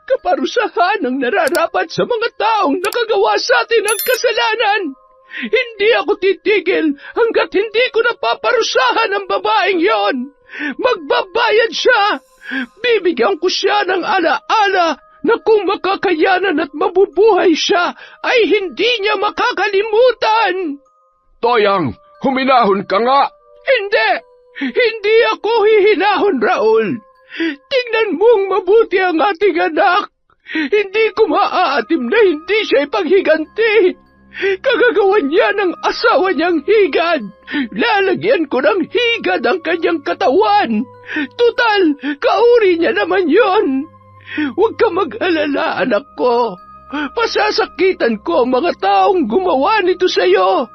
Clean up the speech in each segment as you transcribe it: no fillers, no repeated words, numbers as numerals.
kaparusahan ang nararapat sa mga taong nakagawa sa atin ng kasalanan. Hindi ako titigil hanggat hindi ko napaparusahan ang babaeng yon. Magbabayad siya. Bibigyan ko siya ng alaala na kung makakayanan at mabubuhay siya, ay hindi niya makakalimutan. Toyang, huminahon ka nga! Hindi! Hindi ako hihinahon, Raul. Tingnan mong mabuti ang ating anak. Hindi ko maaatim na hindi siya ipaghiganti. Kagagawan niya ng asawa niyang higad. Lalagyan ko ng higad ang kanyang katawan. Tutal, kauri niya naman yon. Huwag ka mag-alala, anak ko. Pasasakitan ko ang mga taong gumawa nito sa'yo.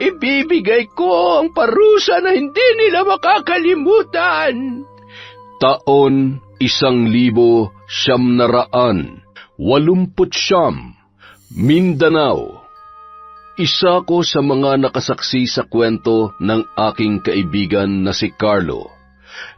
Ibibigay ko ang parusa na hindi nila makakalimutan. Taon 1989, Mindanao. Isa ko sa mga nakasaksi sa kwento ng aking kaibigan na si Carlo.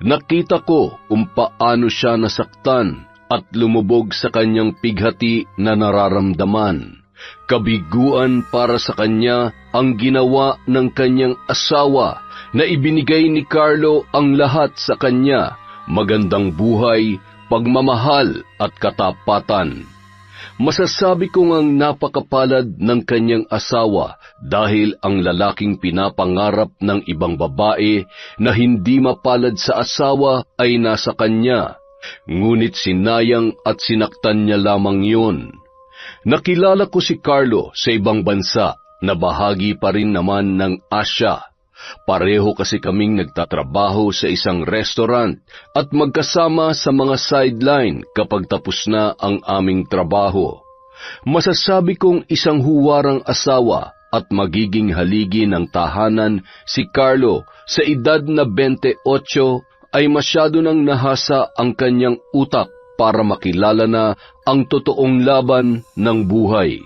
Nakita ko kung paano siya nasaktan at lumubog sa kanyang pighati na nararamdaman. Kabiguan para sa kanya ang ginawa ng kanyang asawa na ibinigay ni Carlo ang lahat sa kanya, magandang buhay, pagmamahal at katapatan. Masasabi kong ang napakapalad ng kanyang asawa dahil ang lalaking pinapangarap ng ibang babae na hindi mapalad sa asawa ay nasa kanya, ngunit sinayang at sinaktan niya lamang yun. Nakilala ko si Carlo sa ibang bansa na bahagi pa rin naman ng Asya. Pareho kasi kaming nagtatrabaho sa isang restaurant at magkasama sa mga sideline kapag tapos na ang aming trabaho. Masasabi kong isang huwarang asawa at magiging haligi ng tahanan si Carlo sa edad na 28 ay masyado nang nahasa ang kanyang utak para makilala na ang totoong laban ng buhay.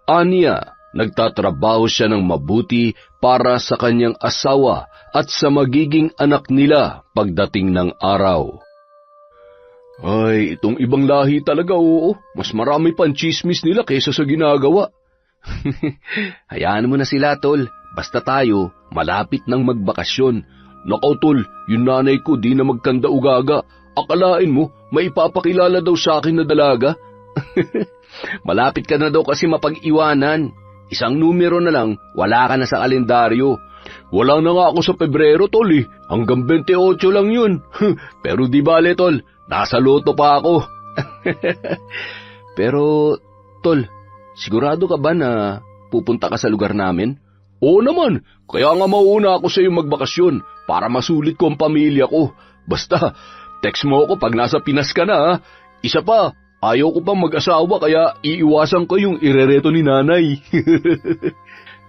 Aniya, nagtatrabaho siya ng mabuti para sa kanyang asawa at sa magiging anak nila pagdating ng araw. Ay, itong ibang lahi talaga, oo. Mas marami pang chismis nila kaysa sa ginagawa. Hayaan mo na sila, tol. Basta tayo, malapit ng magbakasyon. Nakaw, tol, yung nanay ko di na magkanda-ugaga. Akalain mo, may ipapakilala daw sa akin na dalaga? Malapit ka na daw kasi mapag-iwanan. Isang numero na lang, wala ka na sa kalendaryo. Wala na nga ako sa Pebrero, tol eh. Hanggang 28 lang yun. Pero di bale, tol, nasa loto pa ako. Pero, tol, sigurado ka ba na pupunta ka sa lugar namin? Oo naman, kaya nga mauna ako sa iyong magbakasyon para masulit ko ang pamilya ko. Basta, text mo ako pag nasa Pinas ka na, ha? Isa pa, ayaw ko pang mag-asawa kaya iiwasan ko yung irereto ni nanay.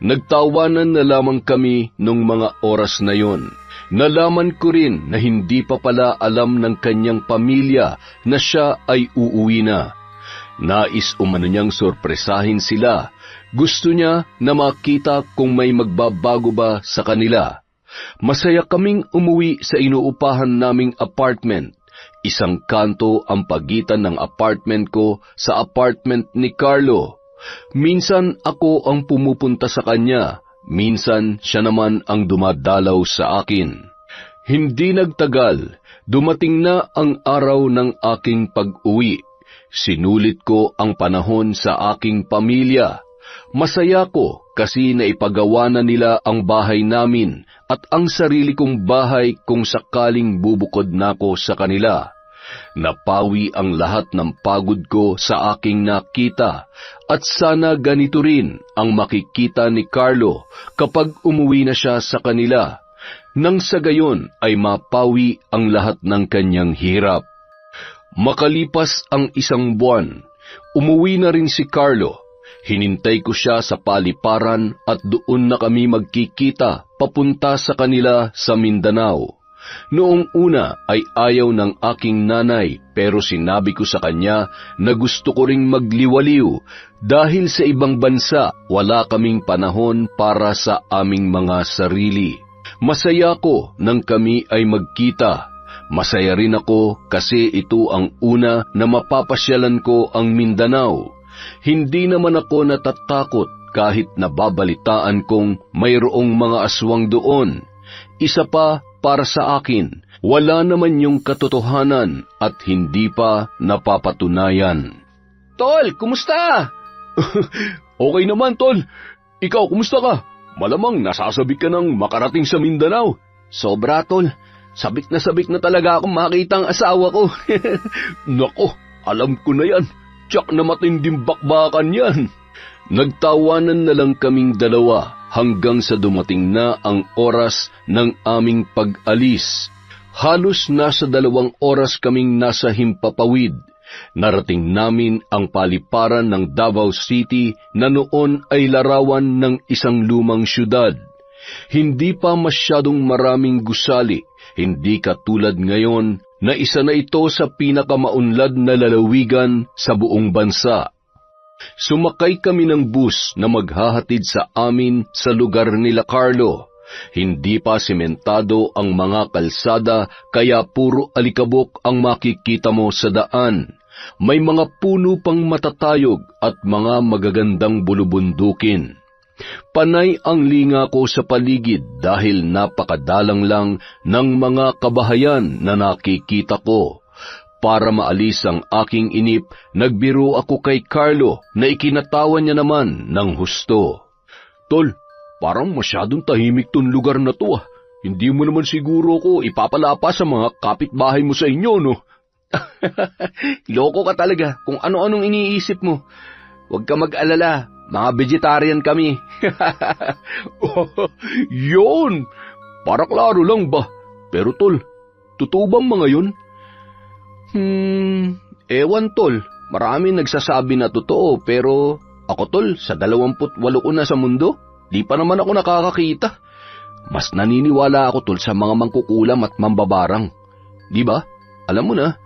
Nagtawanan na lamang kami nung mga oras na yon. Nalaman ko rin na hindi pa pala alam ng kanyang pamilya na siya ay uuwi na. Nais umano niyang sorpresahin sila. Gusto niya na makita kung may magbabago ba sa kanila. Masaya kaming umuwi sa inuupahan naming apartment. Isang kanto ang pagitan ng apartment ko sa apartment ni Carlo. Minsan ako ang pumupunta sa kanya, minsan siya naman ang dumadalaw sa akin. Hindi nagtagal, dumating na ang araw ng aking pag-uwi. Sinulit ko ang panahon sa aking pamilya. Masaya ko kasi naipagawa na nila ang bahay namin at ang sarili kong bahay kung sakaling bubukod na ako sa kanila. Napawi ang lahat ng pagod ko sa aking nakita at sana ganito rin ang makikita ni Carlo kapag umuwi na siya sa kanila. Nang sa gayon ay mapawi ang lahat ng kanyang hirap. Makalipas ang isang buwan, umuwi na rin si Carlo. Hinintay ko siya sa paliparan at doon na kami magkikita papunta sa kanila sa Mindanao. Noong una ay ayaw ng aking nanay pero sinabi ko sa kanya na gusto ko ring magliwaliw dahil sa ibang bansa wala kaming panahon para sa aming mga sarili. Masaya ko nang kami ay magkita. Masaya rin ako kasi ito ang una na mapapasyalan ko ang Mindanao. Hindi naman ako natatakot kahit nababalitaan kong mayroong mga aswang doon. Isa pa, para sa akin, wala naman yung katotohanan at hindi pa napapatunayan. Tol, kumusta? Okay naman, Tol. Ikaw, kumusta ka? Malamang nasasabik ka ng makarating sa Mindanao. Sobra, Tol. Sabik na talaga akong makita ang asawa ko. Nako, alam ko na yan. Tiyak na matinding bakbakan yan. Nagtawanan na lang kaming dalawa hanggang sa dumating na ang oras ng aming pag-alis. Halos nasa 2 oras kaming nasa Himpapawid. Narating namin ang paliparan ng Davao City na noon ay larawan ng isang lumang syudad. Hindi pa masyadong maraming gusali, hindi katulad ngayon na isa na ito sa pinakamaunlad na lalawigan sa buong bansa. Sumakay kami ng bus na maghahatid sa amin sa lugar nila Carlo. Hindi pa sementado ang mga kalsada kaya puro alikabok ang makikita mo sa daan. May mga puno pang matatayog at mga magagandang bulubundukin. Panay ang linga ko sa paligid dahil napakadalang lang ng mga kabahayan na nakikita ko. Para maalis ang aking inip, nagbiro ako kay Carlo na ikinatawan niya naman ng husto. Tol, parang masyadong tahimik tong lugar na to. Hindi mo naman siguro ko ipapalapa sa mga kapitbahay mo sa inyo, no? Loko ka talaga kung ano-anong iniisip mo. Huwag ka mag-alala, mga vegetarian kami. Yun! Para klaro lang ba? Pero tol, totoo bang mga yun? Ewan tol, marami nagsasabi na totoo pero ako tol, sa 28 ko na sa mundo, di pa naman ako nakakakita. Mas naniniwala ako tol sa mga mangkukulam at mambabarang. Di ba? Alam mo na?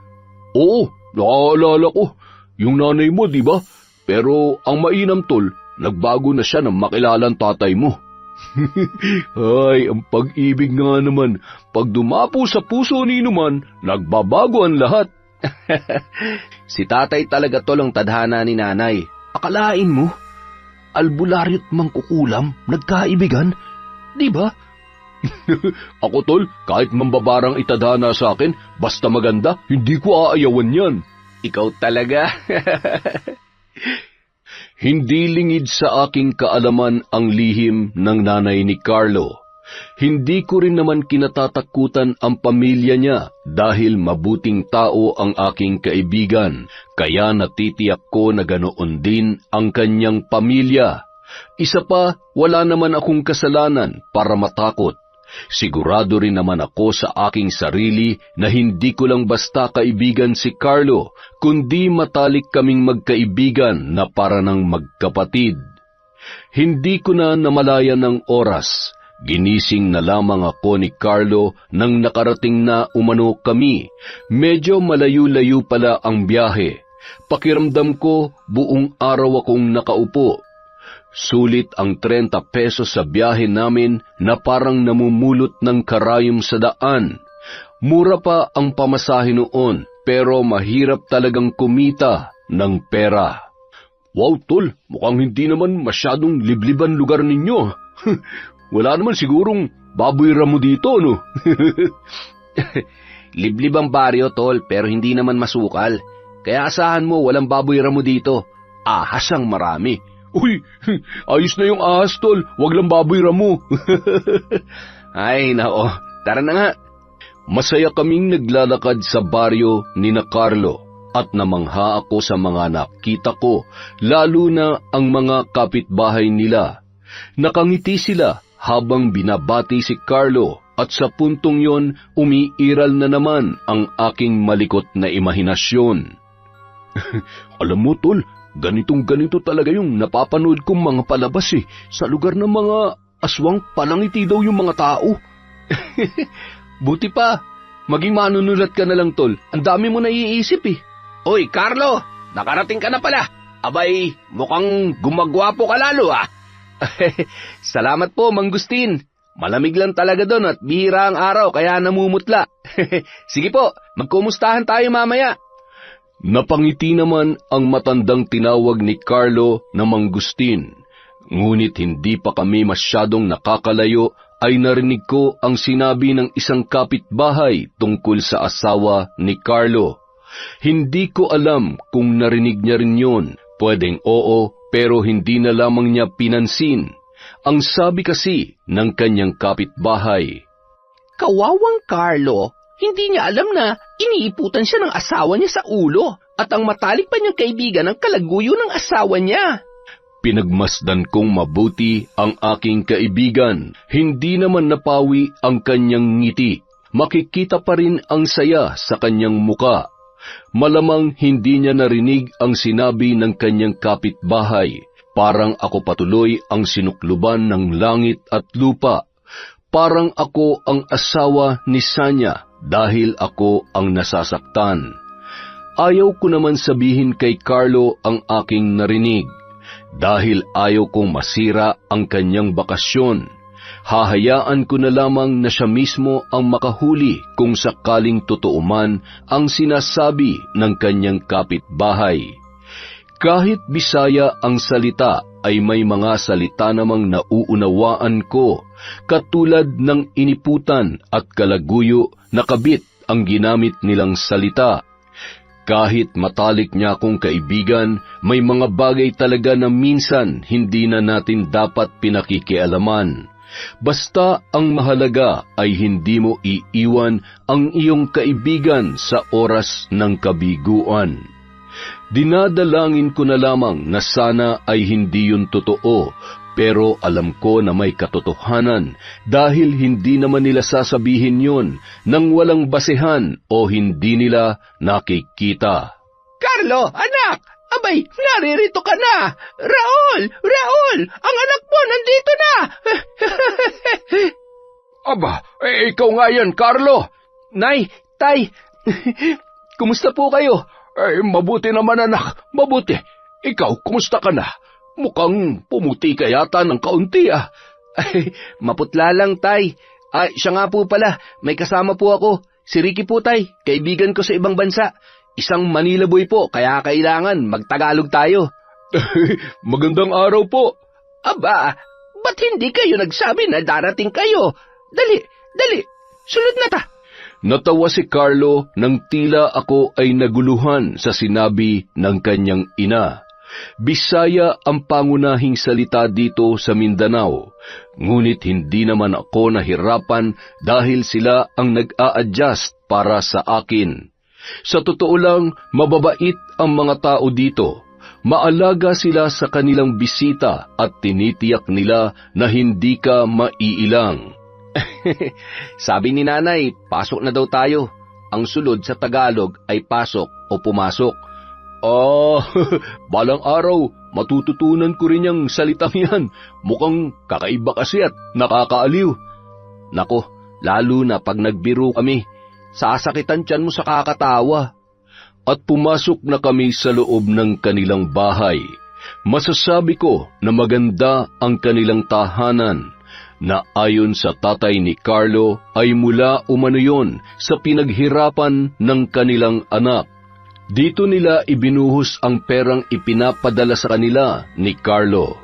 Oo, nakaalala ko. Yung nanay mo, di ba? Pero ang mainam tol, nagbago na siya nang makilalang tatay mo. Ay, ang pag-ibig nga naman. Pag dumapo sa puso ni Numan, nagbabago ang lahat. Si tatay talaga tol ang tadhana ni nanay. Akalain mo, albularyo at mangkukulam, nagkaibigan, di ba? Ako tol, kahit mambabarang itadhana sa akin, basta maganda, hindi ko aayawan yan. Ikaw talaga. Hindi lingid sa aking kaalaman ang lihim ng nanay ni Carlo. Hindi ko rin naman kinatatakutan ang pamilya niya dahil mabuting tao ang aking kaibigan, kaya natitiyak ko na ganoon din ang kanyang pamilya. Isa pa, wala naman akong kasalanan para matakot. Sigurado rin naman ako sa aking sarili na hindi ko lang basta kaibigan si Carlo, kundi matalik kaming magkaibigan na para ng magkapatid. Hindi ko na namalayan ng oras. Ginising na lamang ako ni Carlo nang nakarating na umano kami. Medyo malayo-layo pala ang biyahe. Pakiramdam ko buong araw akong nakaupo. Sulit ang 30 pesos sa biyahe namin na parang namumulot ng karayom sa daan. Mura pa ang pamasahe noon pero mahirap talagang kumita ng pera. Wow, tol, mukhang hindi naman masyadong libliban lugar ninyo. Wala naman sigurong baboy ramo dito, no? Liblib ang baryo, tol, pero hindi naman masukal. Kaya asahan mo, walang baboy ramo dito. Ahas ang marami. Uy, ayos na yung ahas, tol. Wag lang baboy ramo. Ay, nako. Tara na nga. Masaya kaming naglalakad sa baryo ni na Carlo at namangha ako sa mga nakita ko, lalo na ang mga kapitbahay nila. Nakangiti sila habang binabati si Carlo at sa puntong yon umiiral na naman ang aking malikot na imahinasyon. Alam mo, tol, ganitong-ganito talaga yung napapanood kong mga palabas sa lugar ng mga aswang palangiti daw yung mga tao. Buti pa, maging manunulat ka na lang, tol. Ang dami mo naiisip Oy, Carlo, nakarating ka na pala. Abay, mukhang gumagwapo ka lalo Salamat po, Mang Gustin. Malamig lang talaga doon at bihira ang araw kaya namumutla. Sige po, magkumustahan tayo mamaya. Napangiti naman ang matandang tinawag ni Carlo na Mangustin. Ngunit hindi pa kami masyadong nakakalayo ay narinig ko ang sinabi ng isang kapitbahay tungkol sa asawa ni Carlo. Hindi ko alam kung narinig niya rin yun. Pwedeng oo, pero hindi na lamang niya pinansin. Ang sabi kasi ng kanyang kapitbahay, Kawawang Carlo, hindi niya alam na iniiputan siya ng asawa niya sa ulo at ang matalik pa niyang kaibigan ang kalaguyo ng asawa niya. Pinagmasdan kong mabuti ang aking kaibigan. Hindi naman napawi ang kanyang ngiti. Makikita pa rin ang saya sa kanyang muka. Malamang hindi niya narinig ang sinabi ng kanyang kapitbahay. Parang ako patuloy ang sinukluban ng langit at lupa. Parang ako ang asawa ni Sanya dahil ako ang nasasaktan. Ayaw ko naman sabihin kay Carlo ang aking narinig dahil ayaw kong masira ang kanyang bakasyon. Hahayaan ko na lamang na siya mismo ang makahuli kung sakaling totoo man ang sinasabi ng kanyang kapitbahay. Kahit Bisaya ang salita ay may mga salita namang nauunawaan ko, katulad ng iniputan at kalaguyo na kabit ang ginamit nilang salita. Kahit matalik niya akong kaibigan, may mga bagay talaga na minsan hindi na natin dapat pinakikialaman. Basta ang mahalaga ay hindi mo iiwan ang iyong kaibigan sa oras ng kabiguan. Dinadalangin ko na lamang na sana ay hindi yun totoo, pero alam ko na may katotohanan dahil hindi naman nila sasabihin yun nang walang basehan o hindi nila nakikita. Carlo, anak! Abay, naririto ka na! Raul! Raul! Ang anak mo nandito na! Aba, ikaw nga yan, Carlo! Nay, tay, kumusta po kayo? Mabuti naman anak, mabuti. Ikaw, kumusta ka na? Mukhang pumuti ka yata ng kaunti ah. Maputla lang, tay. Siya nga po pala, may kasama po ako. Si Ricky po, tay, kaibigan ko sa ibang bansa. Isang Manila boy po, kaya kailangan magtagalog tayo. Magandang araw po. Aba, ba't hindi kayo nagsabi na darating kayo? Dali, sunod na ta. Natawa si Carlo nang tila ako ay naguluhan sa sinabi ng kanyang ina. Bisaya ang pangunahing salita dito sa Mindanao, ngunit hindi naman ako nahirapan dahil sila ang nag-a-adjust para sa akin. Sa totoo lang, mababait ang mga tao dito. Maalaga sila sa kanilang bisita at tinitiyak nila na hindi ka maiilang. Sabi ni nanay, pasok na daw tayo. Ang sulod sa Tagalog ay pasok o pumasok. Balang araw, matututunan ko rin yung salitang yan. Mukhang kakaiba kasi at nakakaaliw. Nako, lalo na pag nagbiro kami, sasakitan tiyan mo sa kakatawa. At pumasok na kami sa loob ng kanilang bahay. Masasabi ko na maganda ang kanilang tahanan, na ayon sa tatay ni Carlo ay mula umano yon sa pinaghirapan ng kanilang anak. Dito nila ibinuhos ang perang ipinapadala sa kanila ni Carlo.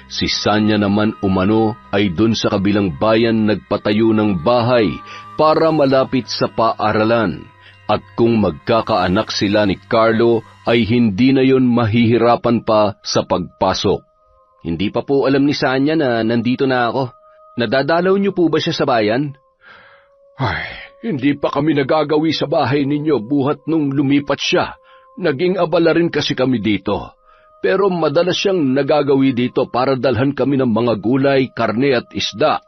Si Sanya naman umano ay dun sa kabilang bayan nagpatayo ng bahay para malapit sa paaralan. At kung magkakaanak sila ni Carlo ay hindi na yon mahihirapan pa sa pagpasok. Hindi pa po alam ni Sanya na nandito na ako. Nadadalaw niyo po ba siya sa bayan? Hindi pa kami nagagawi sa bahay ninyo buhat nung lumipat siya. Naging abala rin kasi kami dito. Pero madalas siyang nagagawi dito para dalhan kami ng mga gulay, karne at isda.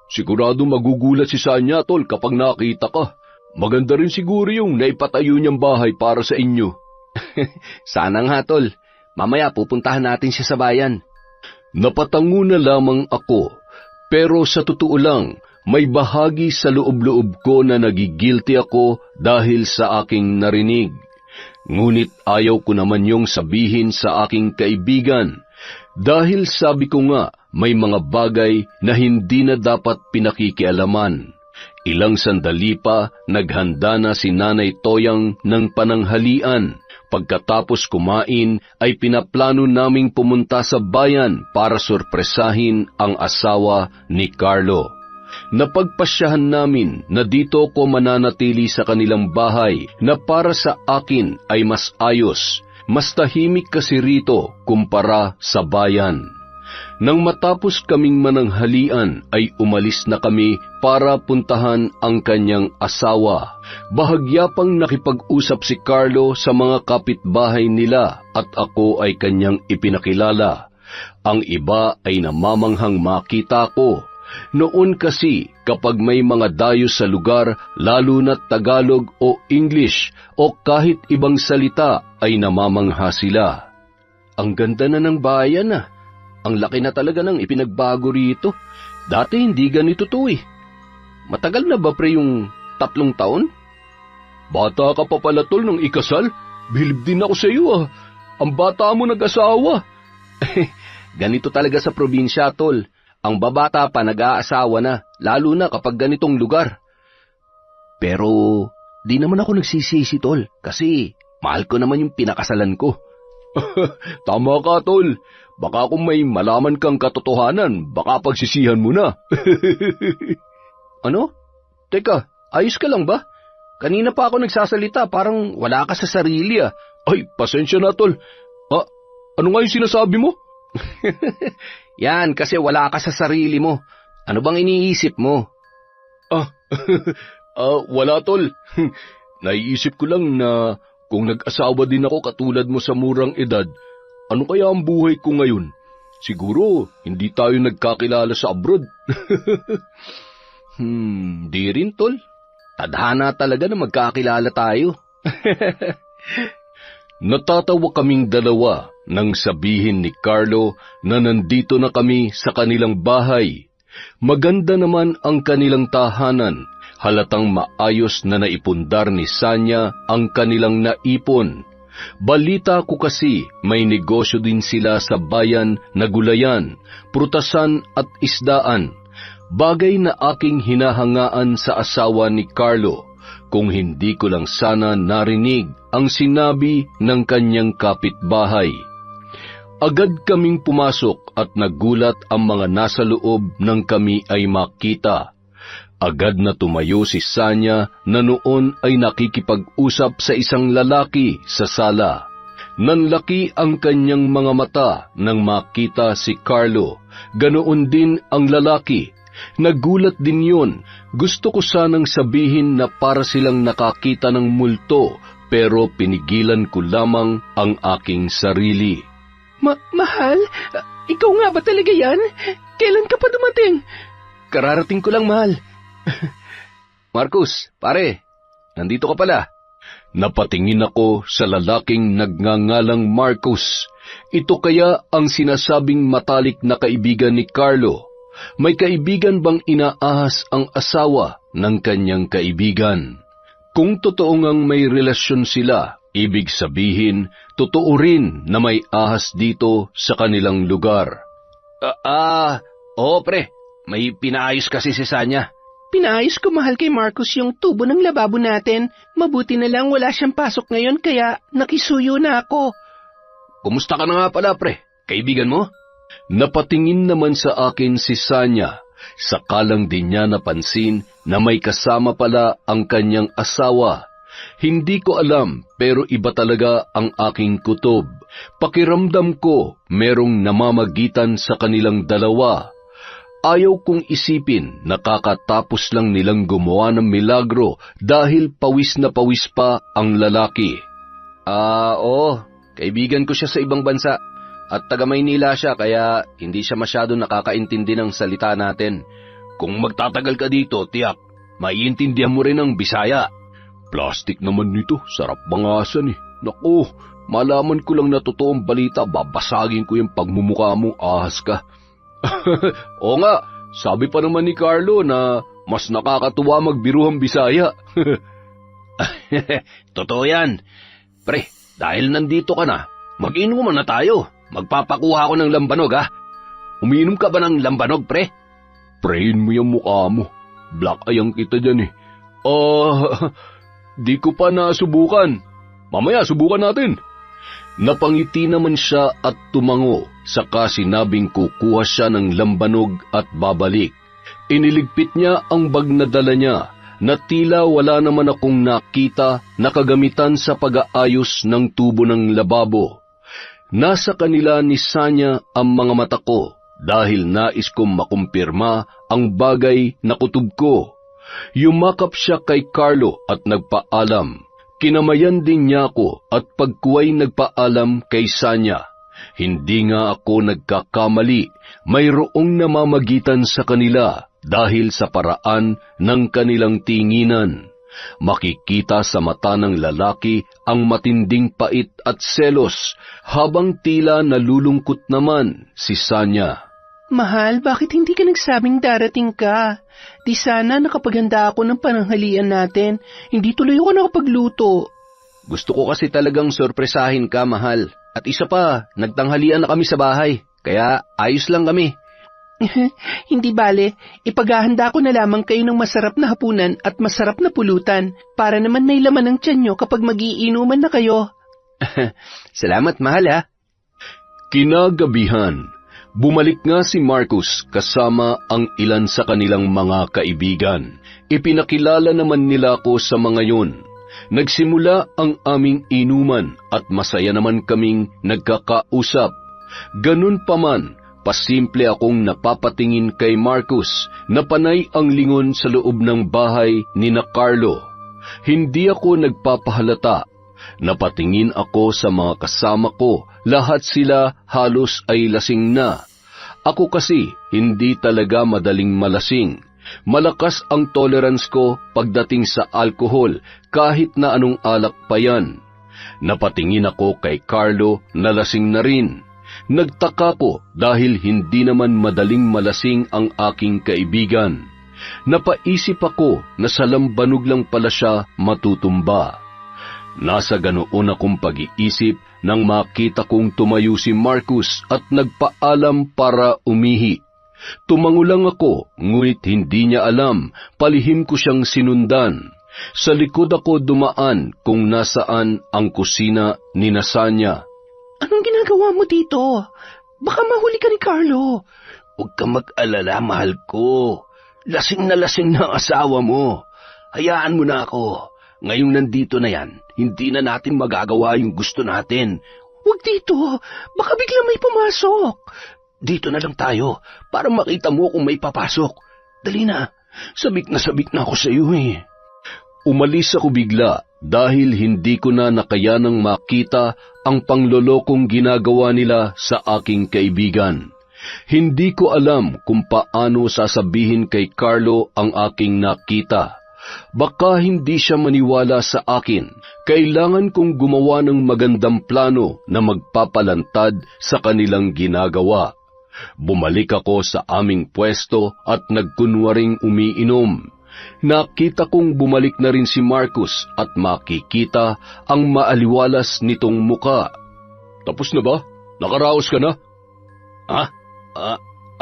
Sigurado magugulat si Sanya, tol, kapag nakita ka. Maganda rin siguro yung naipatayo niyang bahay para sa inyo. Sana nga, tol. Mamaya pupuntahan natin siya sa bayan. Napatango na lamang ako. Pero sa totoo lang, may bahagi sa loob-loob ko na nagigilty ako dahil sa aking narinig. Ngunit ayaw ko naman yung sabihin sa aking kaibigan Dahil sabi ko nga, may mga bagay na hindi na dapat pinakikialaman. Ilang sandali pa, naghanda na si Nanay Toyang ng pananghalian. Pagkatapos kumain, ay pinaplano naming pumunta sa bayan para sorpresahin ang asawa ni Carlo. Napagpasyahan namin na dito ko mananatili sa kanilang bahay na para sa akin ay mas ayos. Mas tahimik kasi rito kumpara sa bayan. Nang matapos kaming mananghalian ay umalis na kami para puntahan ang kanyang asawa. Bahagya pang nakipag-usap si Carlo sa mga kapitbahay nila at ako ay kanyang ipinakilala. Ang iba ay namamanghang makita ko. Noon kasi kapag may mga dayo sa lugar, lalo na Tagalog o English o kahit ibang salita ay namamangha sila. Ang ganda na ng bayan ah. Ang laki na talaga ng ipinagbago rito. Dati hindi ganito to eh. Matagal na ba pre yung 3 taon? Bata ka pa pala tol nung ikasal. Bilib din ako sa iyo ah. Ang bata mo nag-asawa. Ganito talaga sa probinsya tol. Ang babata pa nag-aasawa na, lalo na kapag ganitong lugar. Pero, di naman ako nagsisisi, tol, kasi mahal ko naman yung pinakasalan ko. Tama ka, tol. Baka kung may malaman kang katotohanan, baka pagsisihan mo na. Ano? Teka, ayos ka lang ba? Kanina pa ako nagsasalita, parang wala ka sa sarili ah. Ay, pasensya na, tol. Ano nga yung sinasabi mo? Yan, kasi wala ka sa sarili mo. Ano bang iniisip mo? Wala tol. Naiisip ko lang na kung nag-asawa din ako katulad mo sa murang edad, ano kaya ang buhay ko ngayon? Siguro, hindi tayo nagkakilala sa abroad. Di rin tol. Tadhana talaga na magkakilala tayo. Natatawa kaming dalawa nang sabihin ni Carlo na nandito na kami sa kanilang bahay. Maganda naman ang kanilang tahanan. Halatang maayos na naipundar ni Sanya ang kanilang naipon. Balita ko kasi may negosyo din sila sa bayan na gulayan, prutasan at isdaan. Bagay na aking hinahangaan sa asawa ni Carlo. Kung hindi ko lang sana narinig ang sinabi ng kanyang kapitbahay. Agad kaming pumasok at nagulat ang mga nasa loob nang kami ay makita. Agad na tumayo si Sanya na noon ay nakikipag-usap sa isang lalaki sa sala. Nanlaki ang kanyang mga mata nang makita si Carlo. Ganoon din ang lalaki. Nagulat din yun. Gusto ko sanang sabihin na para silang nakakita ng multo, pero pinigilan ko lamang ang aking sarili. Mahal? Ikaw nga ba talaga yan? Kailan ka pa dumating? Kararating ko lang, mahal. Marcus, pare, nandito ka pala. Napatingin ako sa lalaking nagngangalang Marcus. Ito kaya ang sinasabing matalik na kaibigan ni Carlo. May kaibigan bang inaahas ang asawa ng kanyang kaibigan? Kung totoo ngang may relasyon sila, ibig sabihin, totoo rin na may ahas dito sa kanilang lugar. Oo pre, may pinaayos kasi si Sanya. Pinaayos ko mahal kay Marcus yung tubo ng lababo natin. Mabuti na lang wala siyang pasok ngayon kaya nakisuyo na ako. Kumusta ka na nga pala pre? Kaibigan mo? Napatingin naman sa akin si Sanya. Sakalang din niya napansin na may kasama pala ang kanyang asawa. Hindi ko alam pero iba talaga ang aking kutob. Pakiramdam ko merong namamagitan sa kanilang dalawa. Ayaw kong isipin na kakatapos lang nilang gumawa ng milagro dahil pawis na pawis pa ang lalaki. Oo, kaibigan ko siya sa ibang bansa. At taga Maynila siya kaya hindi siya masyado nakakaintindi ng salita natin. Kung magtatagal ka dito, tiyak, maiintindihan mo rin ang Bisaya. Plastic naman nito, sarap bangasan eh. Naku, malaman ko lang na totoong balita, babasagin ko yung pagmumukha mong ahas ka. Oo nga, sabi pa naman ni Carlo na mas nakakatuwa magbiruhang Bisaya. Totoo yan. Pre, dahil nandito ka na, mag-inuman na tayo. magpapakuha ako ng lambanog, ha? Umiinom ka ba ng lambanog, pre? Prehin mo yung mukha mo. Black eye ang kita dyan, eh. Di ko pa nasubukan. Mamaya, subukan natin. Napangiti naman siya at tumango, saka sinabing kukuha siya ng lambanog at babalik. Iniligpit niya ang bag na dala niya, na tila wala naman akong nakita na kagamitan sa pag-aayos ng tubo ng lababo. Nasa kanila ni Sanya ang mga mata ko dahil nais kong makumpirma ang bagay na kutob ko. Yumakap siya kay Carlo at nagpaalam. Kinamayan din niya ako at pagkuway nagpaalam kay Sanya. Hindi nga ako nagkakamali, mayroong namamagitan sa kanila dahil sa paraan ng kanilang tinginan. Makikita sa mata ng lalaki ang matinding pait at selos, habang tila nalulungkot naman si Sanya. Mahal, bakit hindi ka nagsabing darating ka? Di sana nakapaghanda ako ng pananghalian natin. Hindi tuloy ako nakapagluto. Gusto ko kasi talagang sorpresahin ka, mahal. At isa pa, nagtanghalian na kami sa bahay, kaya ayos lang kami. Hindi bale, ipaghahanda ko na lamang kayo ng masarap na hapunan at masarap na pulutan para naman may laman ng tiyan nyo kapag magiinuman na kayo. Salamat, mahal, ha? Kinagabihan, bumalik nga si Marcus kasama ang ilan sa kanilang mga kaibigan. Ipinakilala naman nila ako sa mga yun. Nagsimula ang aming inuman at masaya naman kaming nagkakausap. Ganun pa man, pasimple akong napapatingin kay Marcus na panay ang lingon sa loob ng bahay ni na Carlo. Hindi ako nagpapahalata. Napatingin ako sa mga kasama ko, lahat sila halos ay lasing na. Ako kasi hindi talaga madaling malasing. Malakas ang tolerance ko pagdating sa alkohol kahit na anong alak pa yan. Napatingin ako kay Carlo na lasing na rin. Nagtaka ko dahil hindi naman madaling malasing ang aking kaibigan. Napaisip ako na sa lambanog lang pala siya matutumba. Nasa ganoon akong pag-iisip nang makita kong tumayo si Marcus at nagpaalam para umihi. Tumango lang ako, ngunit hindi niya alam, palihim ko siyang sinundan. Sa likod ako dumaan kung nasaan ang kusina ni Sanya. Anong ginagawa mo dito? Baka mahuli ka ni Carlo. Huwag ka mag-alala, mahal ko. Lasing na ang asawa mo. Hayaan mo na ako. Ngayong nandito na yan, hindi na natin magagawa yung gusto natin. Huwag dito, baka bigla may pumasok. Dito na lang tayo, para makita mo kung may papasok. Dali na, sabik na ako sa iyo eh. Umalis ako bigla dahil hindi ko na nakayanang makita ang panglolokong ginagawa nila sa aking kaibigan. Hindi ko alam kung paano sasabihin kay Carlo ang aking nakita. Baka hindi siya maniwala sa akin. Kailangan kong gumawa ng magandang plano na magpapalantad sa kanilang ginagawa. Bumalik ako sa aming pwesto at nagkunwaring umiinom. Nakita kong bumalik na rin si Marcus at makikita ang maaliwalas nitong muka. Tapos na ba? Nakaraos ka na? Ha?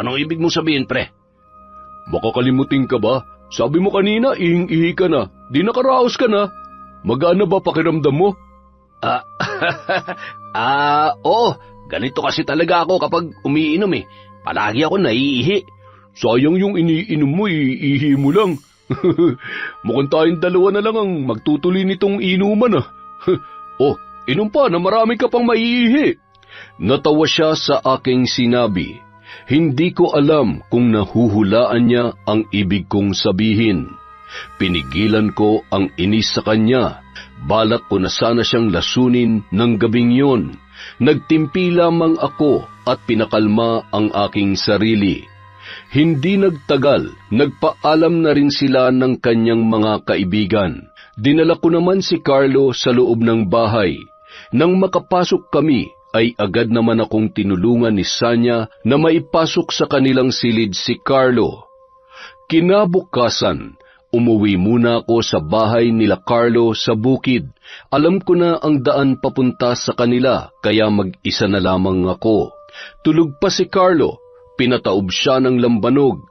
Anong ibig mong sabihin, pre? Baka kalimutin ka ba? Sabi mo kanina, ihing-ihi ka na. Di nakaraos ka na. Magaan na ba pakiramdam mo? Oo. Ganito kasi talaga ako kapag umiinom eh. Palagi ako naiihi. Sayang yung iniinom mo, iihi mo lang. Mukhang tayong dalawa na lang ang magtutuloy nitong inuman ah. Inom pa na marami ka pang maiihi. Natawa siya sa aking sinabi. Hindi ko alam kung nahuhulaan niya ang ibig kong sabihin. Pinigilan ko ang inis sa kanya. Balak ko na sana siyang lasunin ng gabing yon. Nagtimpi lamang ako at pinakalma ang aking sarili. Hindi nagtagal, nagpaalam na rin sila ng kanyang mga kaibigan. Dinala ko naman si Carlo sa loob ng bahay. Nang makapasok kami, ay agad naman akong tinulungan ni Sanya na maipasok sa kanilang silid si Carlo. Kinabukasan, umuwi muna ako sa bahay nila Carlo sa bukid. Alam ko na ang daan papunta sa kanila, kaya mag-isa na lamang ako. Tulog pa si Carlo, pinataob siya ng lambanog.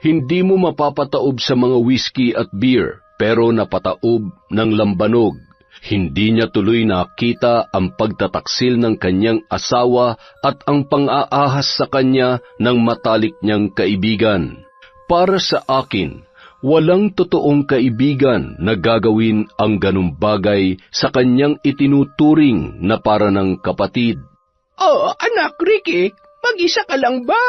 Hindi mo mapapataob sa mga whiskey at beer, pero napataob ng lambanog. Hindi niya tuloy nakita ang pagtataksil ng kanyang asawa at ang pang-aahas sa kanya ng matalik niyang kaibigan. Para sa akin, walang totoong kaibigan na gagawin ang ganung bagay sa kanyang itinuturing na para ng kapatid. Oh, anak Ricky, mag-isa ka lang ba?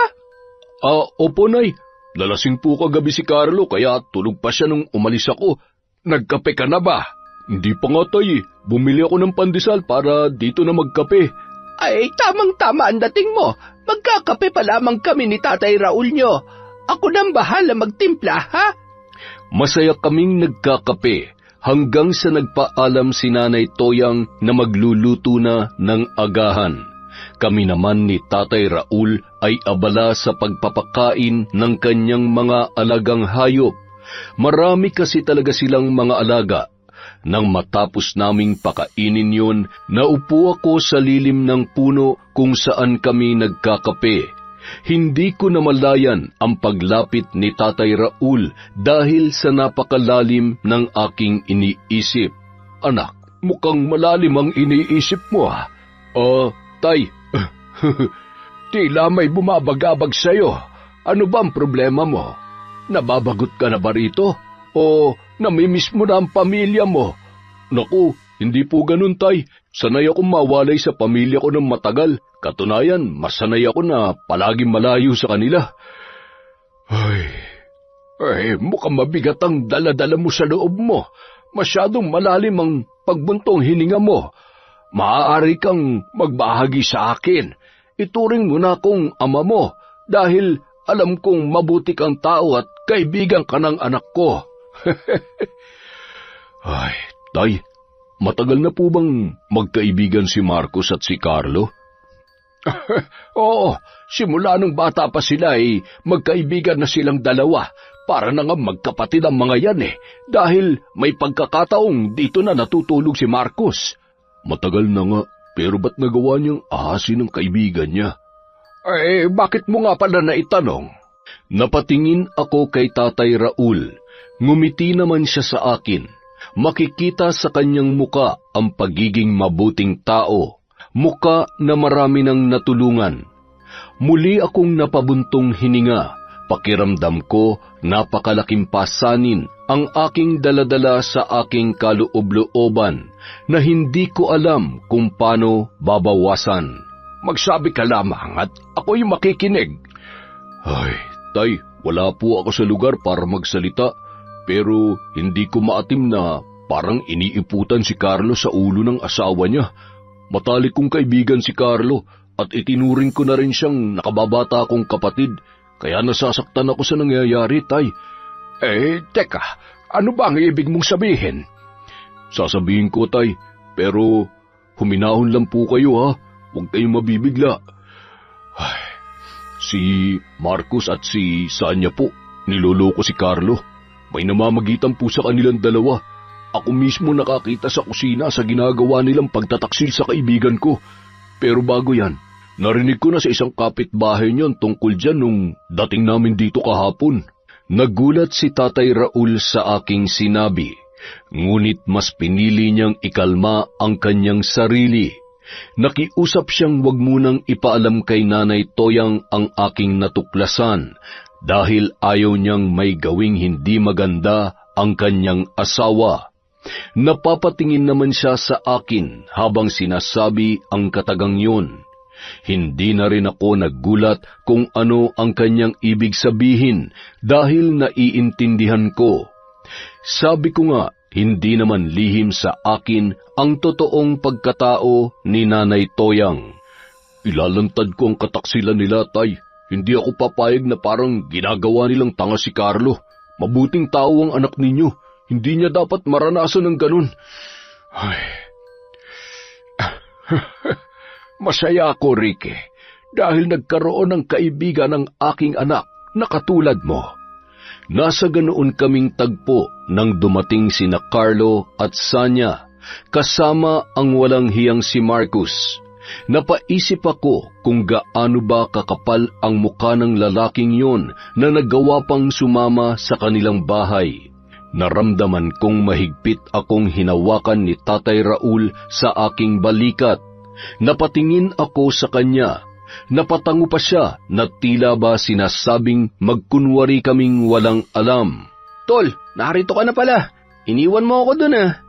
Opo, Nay. Lalasing po kagabi si Carlo kaya tulog pa siya nung umalis ako. Nagkape ka na ba? Hindi pa nga, Tay. Bumili ako ng pandesal para dito na magkape. Ay, tamang-tama ang dating mo. Magkakape pa lamang kami ni Tatay Raul nyo. Ako nang bahala magtimpla, ha? Masaya kaming nagkakape hanggang sa nagpaalam si Nanay Toyang na magluluto na ng agahan. Kami naman ni Tatay Raul ay abala sa pagpapakain ng kanyang mga alagang hayop. Marami kasi talaga silang mga alaga. Nang matapos naming pakainin yun, naupo ako sa lilim ng puno kung saan kami nagkakape. Hindi ko namalayan ang paglapit ni Tatay Raul dahil sa napakalalim ng aking iniisip. Anak, mukhang malalim ang iniisip mo, ha? Tay, tila may bumabagabag sa'yo. Ano ba ang problema mo? Nababagot ka na ba rito? O namimiss mo na ang pamilya mo? Naku, hindi po ganun, Tay. Sanay akong mawalay sa pamilya ko ng matagal. Katunayan, mas sanay ako na palaging malayo sa kanila. Ay, mukhang mabigat ang dala-dala mo sa loob mo. Masyadong malalim ang pagbuntong hininga mo. Maaari kang magbahagi sa akin. Ituring mo na akong ama mo dahil alam kong mabuti kang tao at kaibigan ka ng anak ko. Ay, Tay, matagal na po bang magkaibigan si Marcos at si Carlo? Oo, simula nung bata pa sila ay magkaibigan na silang dalawa. Para na nga magkapatid ang mga yan dahil may pagkakataong dito na natutulog si Marcos. Matagal na nga, pero ba't nagawa niyang ahasin ng kaibigan niya? Bakit mo nga pala naitanong? Napatingin ako kay Tatay Raul. Ngumiti naman siya sa akin. Makikita sa kanyang muka ang pagiging mabuting tao. Muka na marami nang natulungan. Muli akong napabuntong hininga. Pakiramdam ko napakalaking pasanin ang aking daladala sa aking kaloob-looban na hindi ko alam kung paano babawasan. Magsabi ka lamang at ako'y makikinig. Ay, Tay, wala po ako sa lugar para magsalita, pero hindi ko maatim na parang iniiputan si Carlo sa ulo ng asawa niya. Matalik kong kaibigan si Carlo at itinuring ko na rin siyang nakababata kong kapatid, kaya nasasaktan ako sa nangyayari, Tay. Teka, ano ba ang ibig mong sabihin? Sasabihin ko, Tay, pero huminahon lang po kayo, ha? Huwag kayong mabibigla. Ay, si Marcos at si Sanya po, niloloko si Carlo. May namamagitan po sa kanilang dalawa. Ako mismo nakakita sa kusina sa ginagawa nilang pagtataksil sa kaibigan ko. Pero bago yan, narinig ko na sa isang kapitbahay niyon tungkol dyan nung dating namin dito kahapon. Nagulat si Tatay Raul sa aking sinabi, ngunit mas pinili niyang ikalma ang kanyang sarili. Nakiusap siyang wag munang ipaalam kay Nanay Toyang ang aking natuklasan dahil ayaw niyang may gawing hindi maganda ang kanyang asawa. Napapatingin naman siya sa akin habang sinasabi ang katagang yun. Hindi na rin ako naggulat kung ano ang kanyang ibig sabihin dahil naiintindihan ko. Sabi ko nga, hindi naman lihim sa akin ang totoong pagkatao ni Nanay Toyang. Ilalantad ko ang kataksilan nila, Tay. Hindi ako papayag na parang ginagawa nilang tanga si Carlo. Mabuting tao ang anak ninyo. Hindi niya dapat maranasan ng ganun. Ay. Masaya ako, Ricky, dahil nagkaroon ng kaibigan ng aking anak na katulad mo. Nasa ganoon kaming tagpo nang dumating sina Carlo at Sanya, kasama ang walang hiyang si Marcus. Napaisip ako kung gaano ba kakapal ang mukha ng lalaking yon na nagawa pang sumama sa kanilang bahay. Naramdaman kong mahigpit akong hinawakan ni Tatay Raul sa aking balikat. Napatingin ako sa kanya. Napatango pa siya na tila ba sinasabing magkunwari kaming walang alam. Tol, narito ka na pala. Iniwan mo ako dun ah.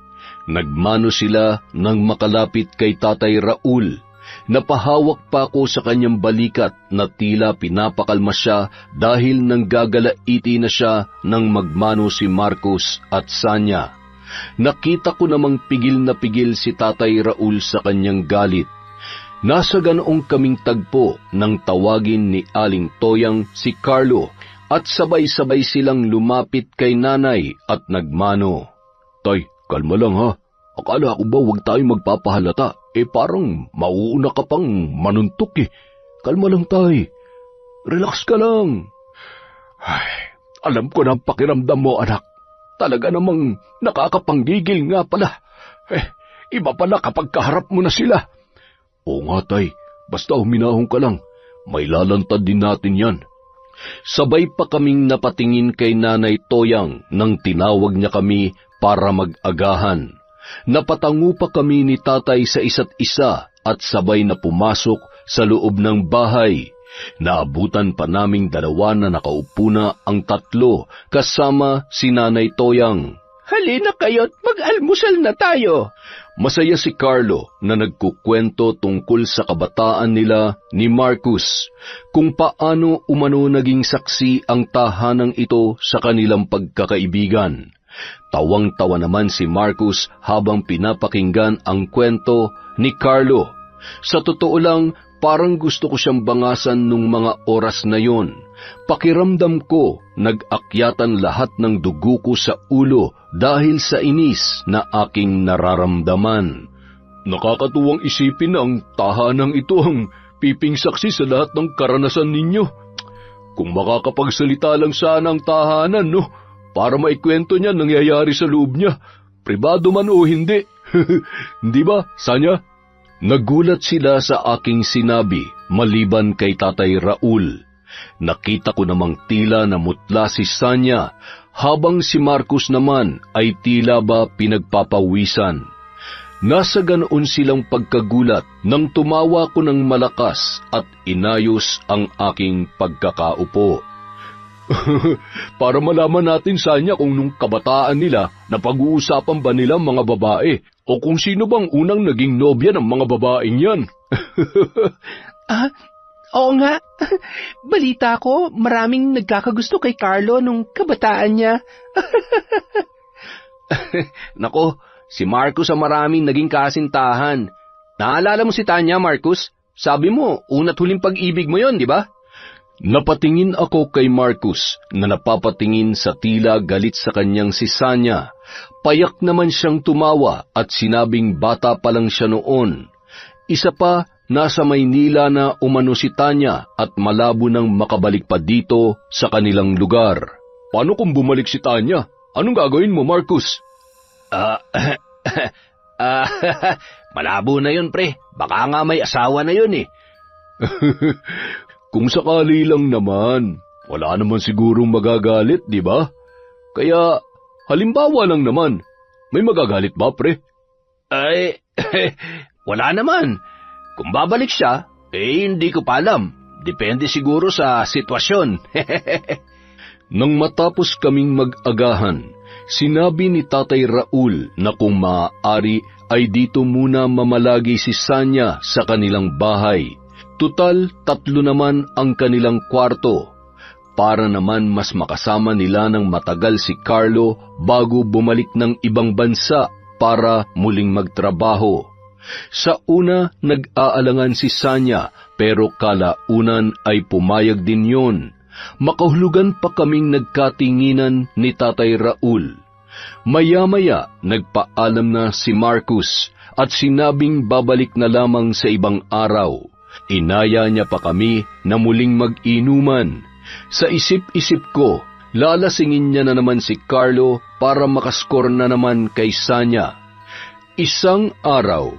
Nagmano sila nang makalapit kay Tatay Raul. Napahawak pa ako sa kanyang balikat na tila pinapakalma siya dahil nanggagalaiti na siya nang magmano si Marcos at Sanya. Nakita ko namang pigil na pigil si Tatay Raul sa kanyang galit. Nasa ganoong kaming tagpo nang tawagin ni Aling Toyang si Carlo at sabay-sabay silang lumapit kay nanay at nagmano. Tay, kalma lang ha. Akala ko ba huwag tayong magpapahalata? Parang mauuna ka pang manuntok eh. Kalma lang tay. Relax ka lang. Ay, alam ko na ang pakiramdam mo anak. Talaga namang nakakapanggigil nga pala. Iba pala kapag kaharap mo na sila. Oo nga tay, basta huminahon ka lang. May lalantad din natin yan. Sabay pa kaming napatingin kay Nanay Toyang nang tinawag niya kami para mag-agahan. Napatango pa kami ni tatay sa isa't isa at sabay na pumasok sa loob ng bahay. Naabutan pa naming dalawa na nakaupo na ang tatlo kasama si Nanay Toyang. Halina kayo't mag-almusal na tayo. Masaya si Carlo na nagkukwento tungkol sa kabataan nila ni Marcus, kung paano umano naging saksi ang tahanang ito sa kanilang pagkakaibigan. Tawang-tawa naman si Marcus habang pinapakinggan ang kwento ni Carlo. Sa totoo lang, parang gusto ko siyang bangasan nung mga oras na yon. Pakiramdam ko, nag-akyatan lahat ng dugo ko sa ulo dahil sa inis na aking nararamdaman. Nakakatuwang isipin na ang tahanang ito ang piping saksi sa lahat ng karanasan ninyo. Kung makakapagsalita lang sana ang tahanan, no? Para maikwento niya nangyayari sa loob niya, pribado man o hindi. Hindi ba, Sanya? Nagulat sila sa aking sinabi, maliban kay Tatay Raul. Nakita ko namang tila namutla si Sanya, habang si Marcos naman ay tila ba pinagpapawisan. Nasa ganoon silang pagkagulat nang tumawa ko ng malakas at inayos ang aking pagkakaupo. Para malaman natin, Sanya, kung nung kabataan nila napag-uusapan ba nila mga babae o kung sino bang unang naging nobya ng mga babaeng yan. Oo nga. Balita ko, maraming nagkakagusto kay Carlo nung kabataan niya. Nako, si Marcus ang maraming naging kasintahan. Naalala mo si Tanya, Marcus? Sabi mo, una't huling pag-ibig mo yon, di ba? Napatingin ako kay Marcus na napapatingin sa tila galit sa kanyang si Sanya. Payak naman siyang tumawa at sinabing bata pa lang siya noon. Isa pa, nasa Maynila na umano si Tanya at malabo nang makabalik pa dito sa kanilang lugar. Paano kung bumalik si Tanya? Anong gagawin mo, Marcus? Malabo na yun, pre. Baka nga may asawa na yun eh. Kung sakali lang naman, wala naman sigurong magagalit, di ba? Kaya, halimbawa lang naman, may magagalit ba, pre? Ay, wala naman. Kung babalik siya, hindi ko pa alam. Depende siguro sa sitwasyon. Nang matapos kaming mag-agahan, sinabi ni Tatay Raul na kung maaari ay dito muna mamalagi si Sanya sa kanilang bahay. Tutal, 3 naman ang kanilang kwarto. Para naman mas makasama nila ng matagal si Carlo bago bumalik ng ibang bansa para muling magtrabaho. Sa una, nag-aalangan si Sanya pero kalaunan ay pumayag din yon. Makahulugan pa kaming nagkatinginan ni Tatay Raul. Maya-maya, nagpaalam na si Marcus at sinabing babalik na lamang sa ibang araw. Inaya niya pa kami na muling mag-inuman. Sa isip-isip ko, Lalasingin niya na naman si Carlo para makaskor na naman kay Sanya. Isang araw,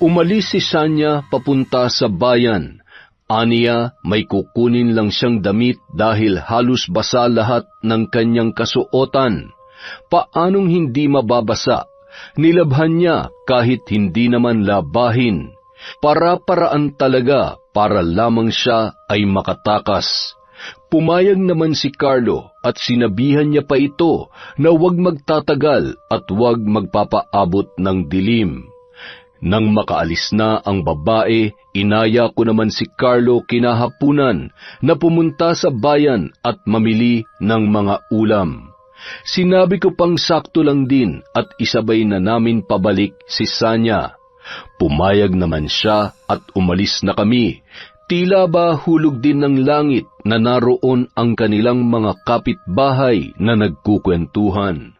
umalis si Sanya papunta sa bayan. Aniya, may kukunin lang siyang damit dahil halos basa lahat ng kanyang kasuotan. Paanong hindi mababasa? Nilabhan niya kahit hindi naman labahin. Para-paraan talaga para lamang siya ay makatakas. Pumayag naman si Carlo at sinabihan niya pa ito na huwag magtatagal at huwag magpapaabot ng dilim. Nang makaalis na ang babae, inaya ko naman si Carlo kinahapunan na pumunta sa bayan at mamili ng mga ulam. Sinabi ko pang sakto lang din at isabay na namin pabalik si Sanya. Pumayag naman siya at umalis na kami. Tila ba hulog din ng langit na naroon ang kanilang mga kapitbahay na nagkukwentuhan.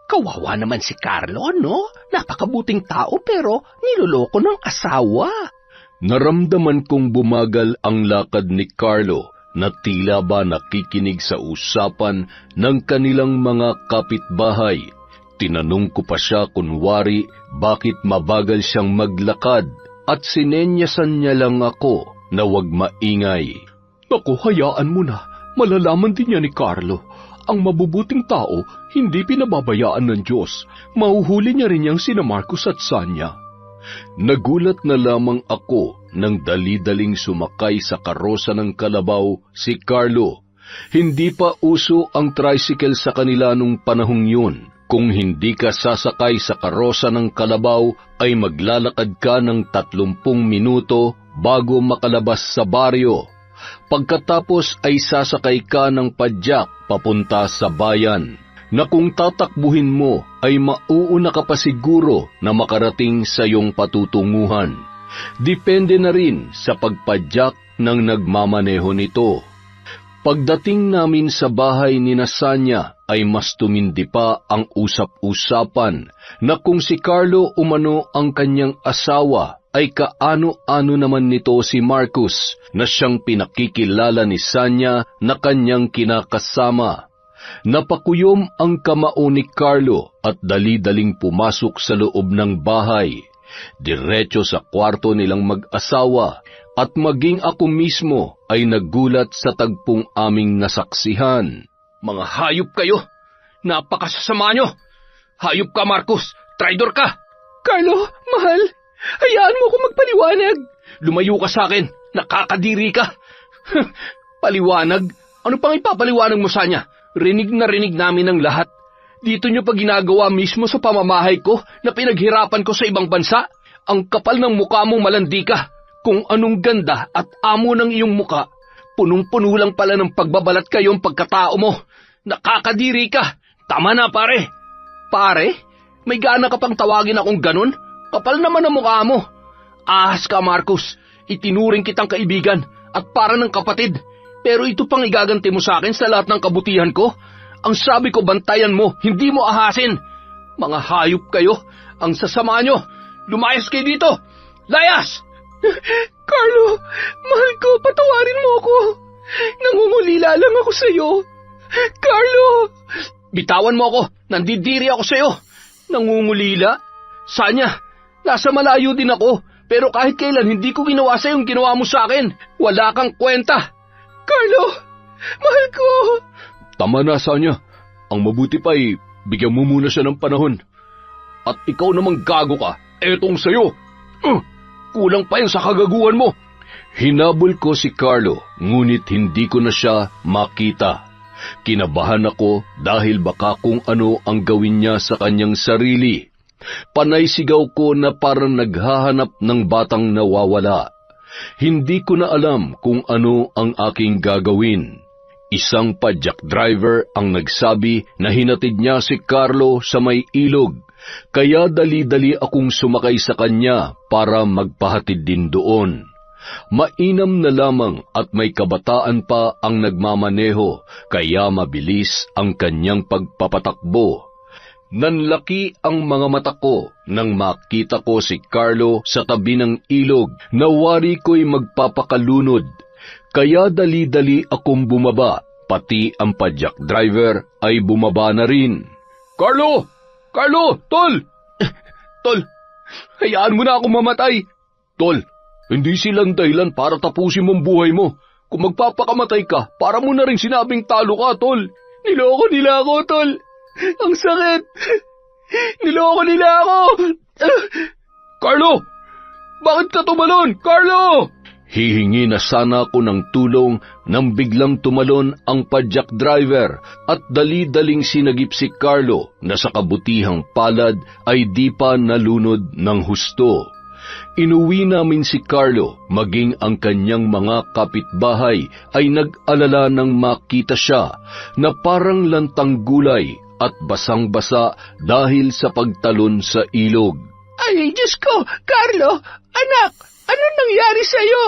Kawawa naman si Carlo, no? Napakabuting tao pero niloloko ng asawa. Naramdaman kong bumagal ang lakad ni Carlo na tila ba nakikinig sa usapan ng kanilang mga kapitbahay. Tinanong ko pa siya kunwari bakit mabagal siyang maglakad at sinenyasan niya lang ako na huwag maingay. Naku, hayaan mo na. Malalaman din niya ni Carlo. Ang mabubuting tao, hindi pinababayaan ng Diyos. Mahuhuli niya rin niyang sina Marcos at Sanya. Nagulat na lamang ako nang dali-daling sumakay sa karosa ng kalabaw si Carlo. Hindi pa uso ang tricycle sa kanila nung panahong yun. Kung hindi ka sasakay sa karosa ng kalabaw, ay maglalakad ka ng 30 minuto bago makalabas sa baryo. Pagkatapos ay sasakay ka ng padyak papunta sa bayan, na kung tatakbuhin mo ay mauuna ka pa siguro na makarating sa iyong patutunguhan. Depende na rin sa pagpadyak ng nagmamaneho nito. Pagdating namin sa bahay ni Sanya ay mas tumindi pa ang usap-usapan na kung si Carlo umano ang kanyang asawa, ay kaano-ano naman nito si Marcos na siyang pinakikilala ni Sanya na kanyang kinakasama. Napakuyom ang kamao ni Carlo at dali-daling pumasok sa loob ng bahay. Diretso sa kwarto nilang mag-asawa at maging ako mismo ay nagulat sa tagpong aming nasaksihan. Mga hayop kayo! Napakasasama nyo! Hayop ka, Marcos! Traidor ka! Carlo, mahal! Hayaan mo ko magpaliwanag! Lumayo ka sa akin! Nakakadiri ka! Paliwanag? Ano pang ipapaliwanag mo sa niya? Rinig na rinig namin ang lahat. Dito nyo pa ginagawa mismo sa pamamahay ko na pinaghirapan ko sa ibang bansa? Ang kapal ng mukha mong malandi ka. Kung anong ganda at amo ng iyong muka, punong-puno lang pala ng pagbabalat kayong pagkatao mo. Nakakadiri ka! Tama na, pare! Pare? May gana ka pang tawagin akong ganun? Kapal naman ang mukha mo. Ahas ka, Marcos. Itinuring kitang kaibigan at para ng kapatid. Pero ito pang igaganti mo sa akin sa lahat ng kabutihan ko? Ang sabi ko, bantayan mo, hindi mo ahasin. Mga hayop kayo. Ang sasama nyo. Lumayas kayo dito. Layas! Carlo, mahal ko, patawarin mo ako. Nangungulila lang ako sa'yo. Carlo! Bitawan mo ako. Nandidiri ako sa'yo. Nangungulila? Sanya, nasa malayo din ako. Pero kahit kailan hindi ko ginawa sa'yo yung ginawa mo sa akin. Wala kang kwenta. Carlo, mahal ko. Tama na, Sanya. Ang mabuti pa ay bigyan mo muna siya ng panahon. At ikaw namang gago ka. Etong sa'yo. Kulang pa yan sa kagaguhan mo. Hinabol ko si Carlo, ngunit hindi ko na siya makita. Kinabahan ako dahil baka kung ano ang gawin niya sa kanyang sarili. Panay sigaw ko na parang naghahanap ng batang nawawala. Hindi ko na alam kung ano ang aking gagawin. Isang padyak driver ang nagsabi na hinatid niya si Carlo sa may ilog, kaya dali-dali akong sumakay sa kanya para magpahatid din doon. Mainam na lamang at may kabataan pa ang nagmamaneho, kaya mabilis ang kanyang pagpapatakbo. Nanlaki ang mga mata ko nang makita ko si Carlo sa tabi ng ilog na wari ko'y magpapakalunod. Kaya dali-dali akong bumaba Pati ang padyak driver ay bumaba na rin. Carlo! Carlo! Tol! Tol, hayaan mo na ako mamatay. Tol, hindi silang dahilan para tapusin mong buhay mo. Kung magpapakamatay ka, para mo na rin sinabing talo ka, Tol. Niloko nila ako, Tol. Ang sakit. Niloko nila ako. Carlo! Bakit ka tumalon? Carlo! Hihingi na sana ako ng tulong nang biglang tumalon ang padyak driver at dali-daling sinagip si Carlo na sa kabutihang palad ay di pa nalunod ng husto. Inuwi namin si Carlo, maging ang kanyang mga kapitbahay ay nag-alala nang makita siya na parang lantang gulay at basang-basa dahil sa pagtalon sa ilog. Ay, Diyos ko! Carlo! Anak! Anong nangyari sa'yo?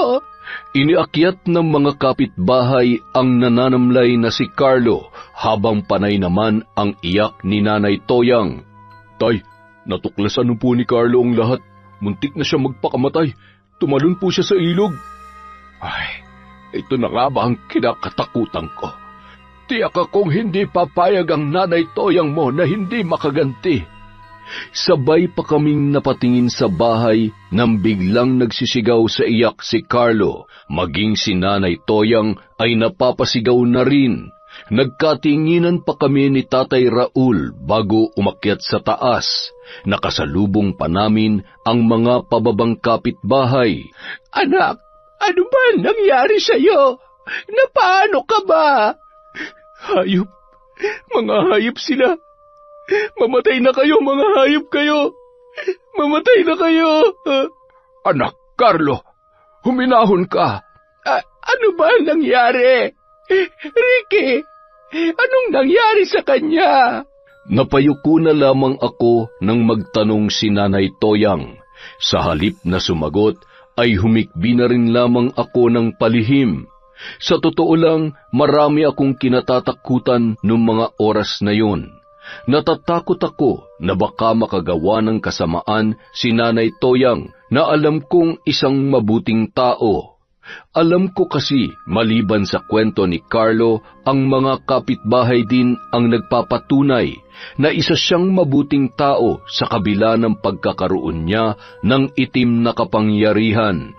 Iniakyat ng mga kapitbahay ang nananamlay na si Carlo habang panay naman ang iyak ni Nanay Toyang. Tay, natuklasan po ni Carlo ang lahat. Muntik na siya magpakamatay. Tumalon po siya sa ilog. Ay, ito na nga ba ang kinakatakutan ko? Tiyak akong hindi papayag ang Nanay Toyang mo na hindi makaganti. Sabay pa kaming napatingin sa bahay nang biglang nagsisigaw sa iyak si Carlo. Maging si Nanay Toyang ay napapasigaw na rin. Nagkatinginan pa kami ni Tatay Raul bago umakyat sa taas. Nakasalubong pa namin ang mga pababang kapitbahay. Anak, ano ba nangyari sa'yo? Napaano ka ba? Hayop. Mga hayop sila. Mamatay na kayo, mga hayop kayo. Mamatay na kayo. Anak, Carlo, huminahon ka. Ano ba nangyari? Ricky, anong nangyari sa kanya? Napayuko na lamang ako nang magtanong si Nanay Toyang. Sa halip na sumagot, ay humikbi na rin lamang ako ng palihim. Sa totoo lang, marami akong kinatatakutan noong mga oras na yun. Natatakot ako na baka makagawa ng kasamaan si Nanay Toyang na alam kong isang mabuting tao. Alam ko kasi, maliban sa kwento ni Carlo, ang mga kapitbahay din ang nagpapatunay na isa siyang mabuting tao sa kabila ng pagkakaroon niya ng itim na kapangyarihan.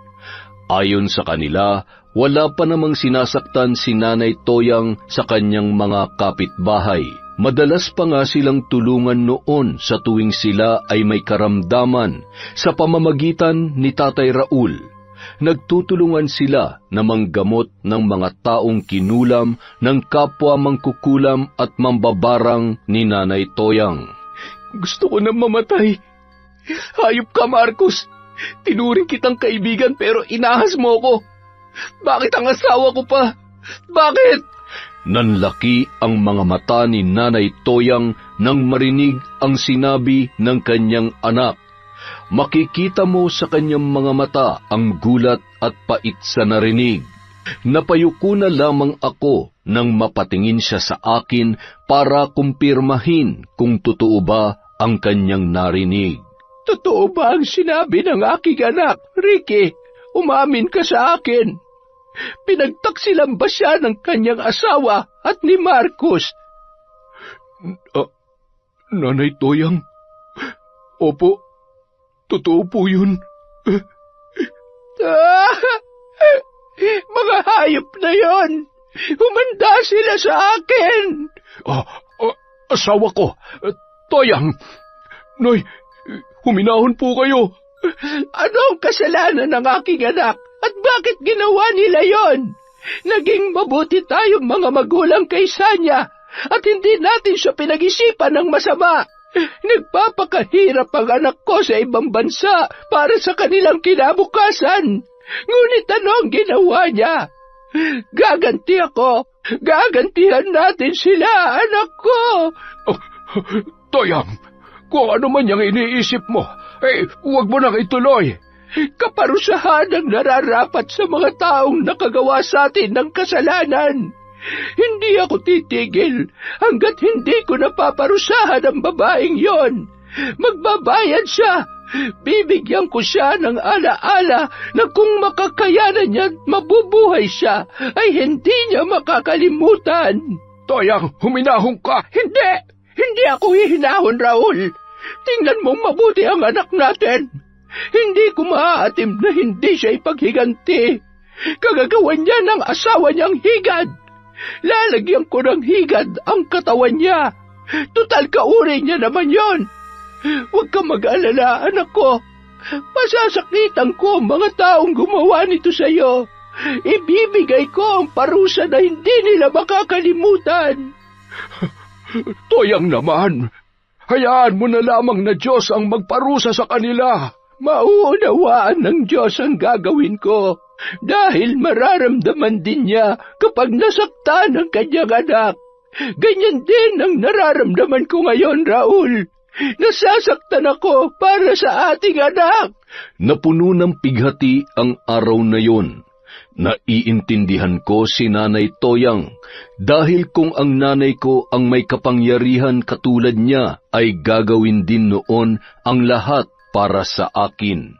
Ayon sa kanila, wala pa namang sinasaktan si Nanay Toyang sa kanyang mga kapitbahay. Madalas pa nga silang tulungan noon sa tuwing sila ay may karamdaman sa pamamagitan ni Tatay Raul. Nagtutulungan sila na manggamot ng mga taong kinulam ng kapwa mangkukulam at mambabarang ni Nanay Toyang. Gusto ko na mamatay. Hayop ka, Marcos. Tinuring kitang kaibigan pero inahas mo ko. Bakit ang asawa ko pa? Bakit? Nanlaki ang mga mata ni Nanay Toyang nang marinig ang sinabi ng kanyang anak. Makikita mo sa kanyang mga mata ang gulat at pait sa narinig. Napayuko na lamang ako nang mapatingin siya sa akin para kumpirmahin kung totoo ba ang kanyang narinig. Totoo ba ang sinabi ng aking anak, Ricky? Umamin ka sa akin. Pinagtaksilan ba siya ng kanyang asawa at ni Marcos? Nanay Toyang, opo, totoo po yun. Mga hayop na yon! Humanda sila sa akin! Asawa ko, Toyang, Noy, huminahon po kayo. Ano ang kasalanan ng aking anak? At bakit ginawa nila yon? Naging mabuti tayong mga magulang kaysa niya at hindi natin siya pinag-isipan ng masama. Nagpapakahirap ang anak ko sa ibang bansa para sa kanilang kinabukasan. Ngunit ano ang ginawa niya? Gaganti ako. Gagantihan natin sila, anak ko. Toyang, kung ano man yung iniisip mo, huwag mo nang ituloy. Kaparusahan ang nararapat sa mga taong nakagawa sa atin ng kasalanan. Hindi ako titigil hanggat hindi ko napaparusahan ang babaeng yon. Magbabayad siya Bibigyan ko siya ng alaala na kung makakayanan niya at mabubuhay siya, ay hindi niya makakalimutan. Toyang, huminahon ka! Hindi! Hindi ako hihinahon, Raul. Tingnan mong mabuti ang anak natin. Hindi ko maaatim na hindi siya ipaghiganti. Kagagawan niya ng asawa niyang higad. Lalagyan ko ng higad ang katawan niya. Tutal kauri niya naman yon. Huwag kang mag-alala, anak ko. Masasakitan ko ang mga taong gumawa nito sa iyo. Ibibigay ko ang parusa na hindi nila makakalimutan. Toyang naman, hayaan mo na lamang na Diyos ang magparusa sa kanila. Mauunawaan ng Diyos ang gagawin ko dahil mararamdaman din niya kapag nasaktan ang kanyang anak. Ganyan din ang nararamdaman ko ngayon, Raul. Nasasaktan ako para sa ating anak. Napuno ng pighati ang araw na yon. Naiintindihan ko si Nanay Toyang dahil kung ang nanay ko ang may kapangyarihan katulad niya ay gagawin din noon ang lahat para sa akin.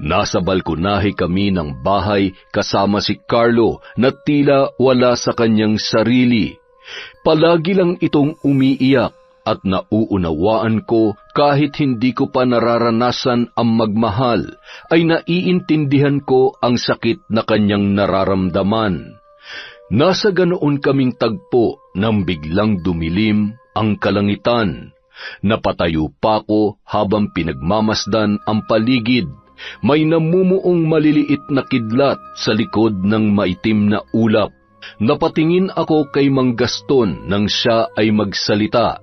Nasa balkonahe kami ng bahay kasama si Carlo na tila wala sa kanyang sarili. Palagi lang itong umiiyak at nauunawaan ko kahit hindi ko pa nararanasan ang magmahal, ay naiintindihan ko ang sakit na kanyang nararamdaman. Nasa ganoon kaming tagpo nang biglang dumilim ang kalangitan. Napatayo pa ko habang pinagmamasdan ang paligid. May namumuong maliliit na kidlat sa likod ng maitim na ulap. Napatingin ako kay Mang Gaston nang siya ay magsalita.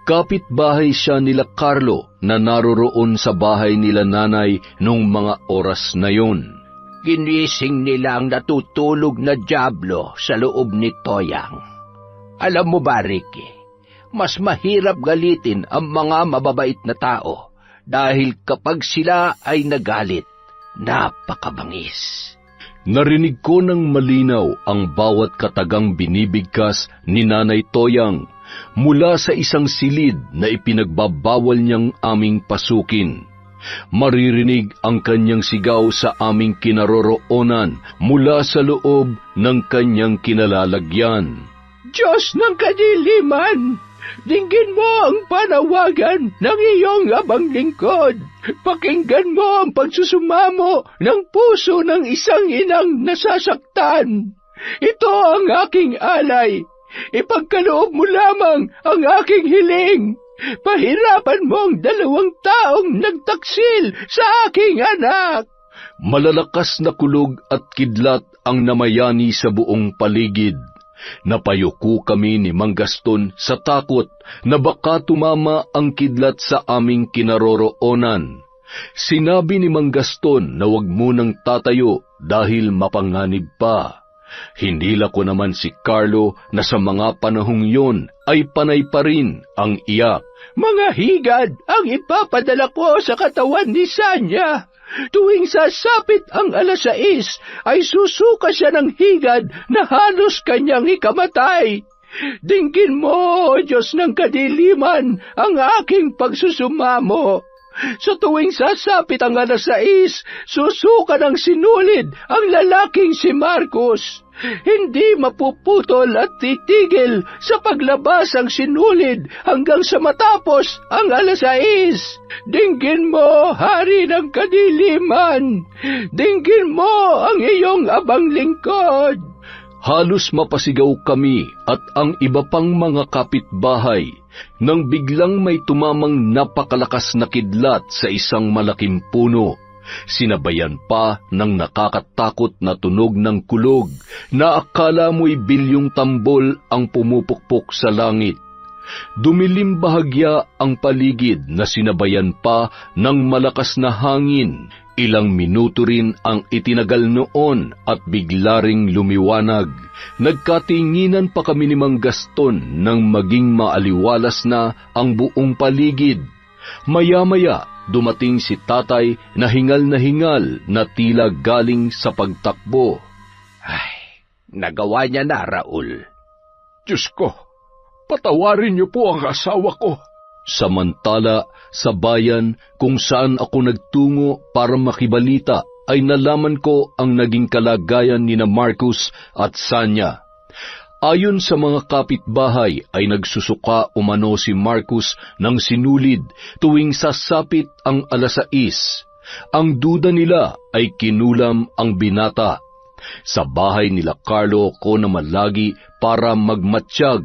Kapitbahay siya nila Carlo na naroroon sa bahay nila nanay nung mga oras na yon. Ginising nila ang natutulog na dyablo sa loob ni Toyang. Alam mo ba, Ricky, mas mahirap galitin ang mga mababait na tao dahil kapag sila ay nagalit, napakabangis. Narinig ko ng malinaw ang bawat katagang binibigkas ni Nanay Toyang mula sa isang silid na ipinagbabawal niyang aming pasukin. Maririnig ang kanyang sigaw sa aming kinaroroonan mula sa loob ng kanyang kinalalagyan. Diyos ng kadiliman, dinggin mo ang panawagan ng iyong abang lingkod. Pakinggan mo ang pagsusumamo ng puso ng isang inang nasasaktan. Ito ang aking alay. Ipagkaloob mo lamang ang aking hiling. Pahirapan mo ang 2 taong nagtaksil sa aking anak. Malalakas na kulog at kidlat ang namayani sa buong paligid. Napayuko kami ni Mang Gaston sa takot na baka tumama ang kidlat sa aming kinaroroonan. Sinabi ni Mang Gaston na huwag munang tatayo dahil mapanganib pa. Hinila ko naman si Carlo na sa mga panahong yon ay panay pa rin ang iyak. Mga higad ang ipapadala ko sa katawan ni Sanya. Tuwing sasapit ang 6:00 ay susuka siya ng higad na halos kanyang ikamatay. Dinggin mo, Diyos ng kadiliman, ang aking pagsusumamo. Sa tuwing sasapit ang 6:00, susuka ng sinulid ang lalaking si Marcos. Hindi mapuputol at titigil sa paglabas ang sinulid hanggang sa matapos ang 6:00. Dinggin mo, Hari ng Kadiliman. Dinggin mo ang iyong abang lingkod. Halos mapasigaw kami at ang iba pang mga kapitbahay nang biglang may tumamang napakalakas na kidlat sa isang malaking puno. Sinabayan pa ng nakakatakot na tunog ng kulog na akala mo'y bilyong tambol ang pumupukpok sa langit. Dumilim bahagya ang paligid na sinabayan pa ng malakas na hangin. Ilang minuto rin ang itinagal noon at bigla ring lumiwanag. Nagkatinginan pa kami ni Mang Gaston nang maging maaliwalas na ang buong paligid. Maya-maya, dumating si tatay na hingal na tila galing sa pagtakbo. Ay, nagawa niya na, Raul. Diyos ko, patawarin niyo po ang asawa ko. Samantala, sa bayan kung saan ako nagtungo para makibalita, ay nalaman ko ang naging kalagayan ni na Marcus at Sanya. Ayon sa mga kapitbahay ay nagsusuka umano si Marcus ng sinulid tuwing sasapit ang 6:00. Ang duda nila ay kinulam ang binata. Sa bahay nila Carlo ko na malagi para magmatsyag.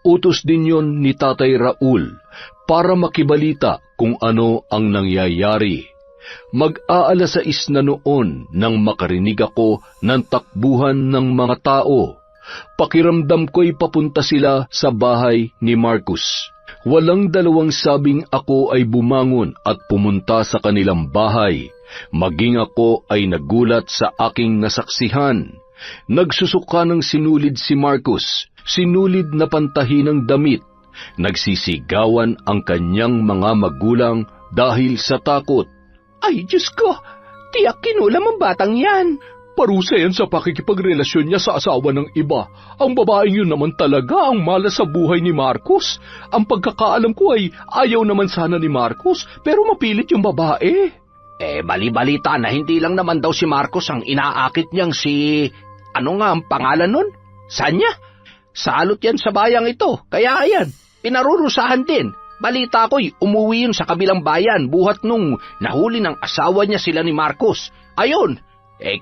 Utos din yon ni Tatay Raul para makibalita kung ano ang nangyayari. Mag-6:00 na noon nang makarinig ako ng takbuhan ng mga tao. Pakiramdam ko'y papunta sila sa bahay ni Marcus. Walang dalawang sabing ako ay bumangon at pumunta sa kanilang bahay. Maging ako ay nagulat sa aking nasaksihan. Nagsusuka ng sinulid si Marcus, sinulid na pantahi ng damit. Nagsisigawan ang kanyang mga magulang dahil sa takot. Ay, Diyos ko! Tiyak kinulam ang batang yan! Parusa yan sa pakikipagrelasyon niya sa asawa ng iba. Ang babaeng yun naman talaga ang malas sa buhay ni Marcus. Ang pagkakaalam ko ay ayaw naman sana ni Marcus, pero mapilit yung babae. Bali-balita na hindi lang naman daw si Marcus ang inaakit niyang si... Ano nga ang pangalan nun? Sanya? Salot yan sa bayang ito, kaya ayan, pinarurusahan din. Balita ko'y umuwi yun sa kabilang bayan buhat nung nahuli ng asawa niya sila ni Marcus. Ayun,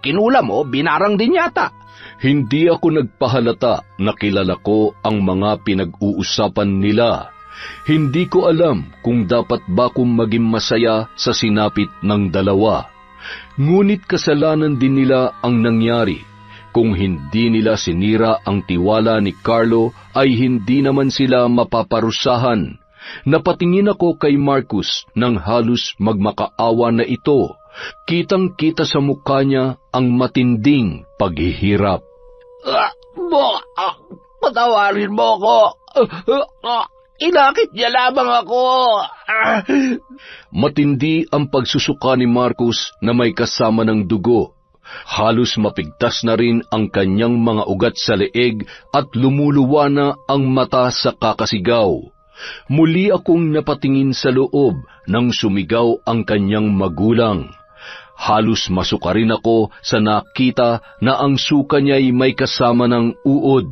kinulam mo, binarang din yata. Hindi ako nagpahalata na kilala ko ang mga pinag-uusapan nila. Hindi ko alam kung dapat ba kong maging masaya sa sinapit ng dalawa. Ngunit kasalanan din nila ang nangyari. Kung hindi nila sinira ang tiwala ni Carlo, ay hindi naman sila mapaparusahan. Napatingin ako kay Marcus nang halos magmakaawa na ito. Kitang-kita sa mukha niya ang matinding paghihirap. Patawarin mo ako. Inakit niya lamang ako. Matindi ang pagsusuka ni Marcus na may kasama ng dugo. Halos mapigtas na rin ang kanyang mga ugat sa leeg at lumuluwa na ang mata sa kakasigaw. Muli akong napatingin sa loob nang sumigaw ang kanyang magulang. Halos masuka rin ako sa nakita na ang suka niya'y may kasama ng uod.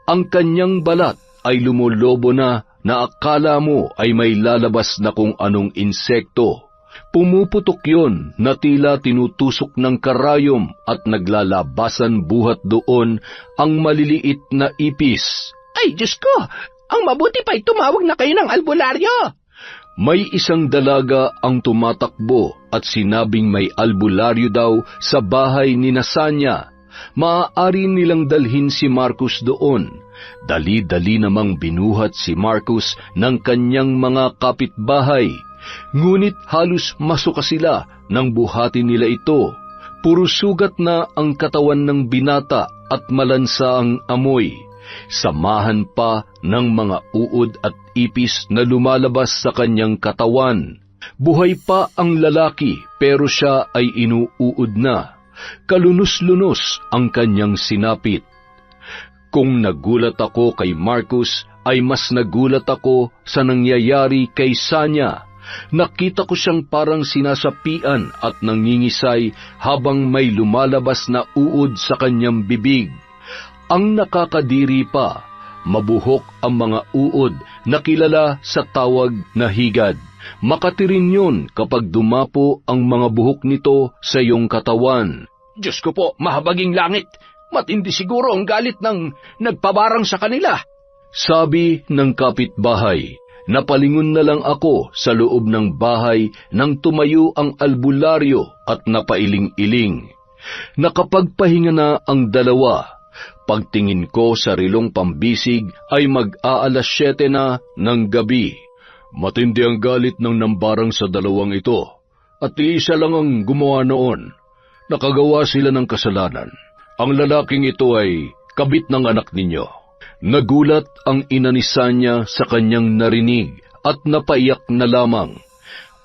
Ang kanyang balat ay lumulobo na akala mo ay may lalabas na kung anong insekto. Pumuputok yon na tila tinutusok ng karayom at naglalabasan buhat doon ang maliliit na ipis. Ay, Diyos ko! Ang mabuti pa'y tumawag na kayo ng albularyo! May isang dalaga ang tumatakbo at sinabing may albularyo daw sa bahay ni Sanya. Maaari nilang dalhin si Marcus doon. Dali-dali namang binuhat si Marcus ng kanyang mga kapitbahay. Ngunit halos masuka sila nang buhatin nila ito. Puro sugat na ang katawan ng binata at malansa ang amoy. Samahan pa ng mga uod at ipis na lumalabas sa kanyang katawan. Buhay pa ang lalaki pero siya ay inuuod na. Kalunos-lunos ang kanyang sinapit. Kung nagulat ako kay Marcus, ay mas nagulat ako sa nangyayari kay Sanya. Nakita ko siyang parang sinasapian at nangingisay habang may lumalabas na uod sa kanyang bibig. Ang nakakadiri pa, mabuhok ang mga uod na kilala sa tawag na higad. Makatirin yun kapag dumapo ang mga buhok nito sa iyong katawan. Diyos ko po, mahabaging langit! Matindi siguro ang galit ng nagpabarang sa kanila. Sabi ng kapitbahay. Napalingon na lang ako sa loob ng bahay nang tumayo ang albularyo at napailing-iling. Nakapagpahinga na ang dalawa. Pagtingin ko sa rilong pambisig ay mag-7 na ng gabi. Matindi ang galit ng nambarang sa dalawang ito, at iisa lang ang gumawa noon. Nakagawa sila ng kasalanan. Ang lalaking ito ay kabit ng anak ninyo. Nagulat ang ina ni Sanya sa kanyang narinig at napaiyak na lamang.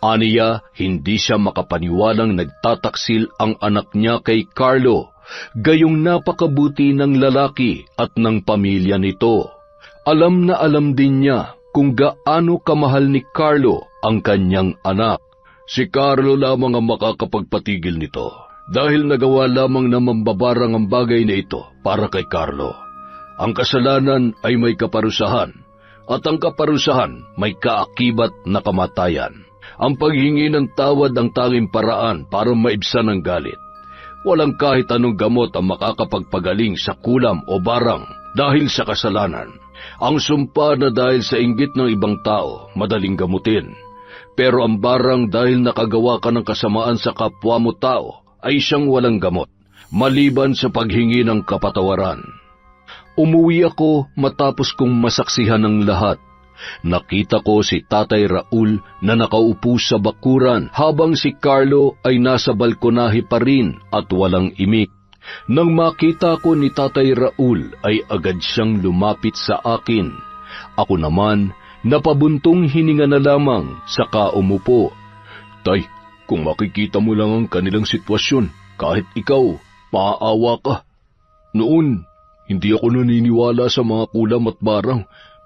Aniya, hindi siya makapaniwalang nagtataksil ang anak niya kay Carlo, gayong napakabuti ng lalaki at ng pamilya nito. Alam na alam din niya kung gaano kamahal ni Carlo ang kanyang anak. Si Carlo lamang ang makakapagpatigil nito, dahil nagawa lamang na mambabarang ang bagay na ito para kay Carlo. Ang kasalanan ay may kaparusahan, at ang kaparusahan may kaakibat na kamatayan. Ang paghingi ng tawad ang tanging paraan para maibsan ang galit. Walang kahit anong gamot ang makakapagpagaling sa kulam o barang dahil sa kasalanan. Ang sumpa na dahil sa inggit ng ibang tao, madaling gamutin. Pero ang barang dahil nakagawa ka ng kasamaan sa kapwa mo tao, ay siyang walang gamot, maliban sa paghingi ng kapatawaran. Umuwi ako matapos kong masaksihan ang lahat. Nakita ko si Tatay Raul na nakaupo sa bakuran habang si Carlo ay nasa balkonahe pa rin at walang imik. Nang makita ko ni Tatay Raul ay agad siyang lumapit sa akin. Ako naman, napabuntong hininga na lamang saka umupo. Tay, kung makikita mo lang ang kanilang sitwasyon, kahit ikaw, maaawa ka. Noon, hindi ako naniniwala sa mga kulam at barang.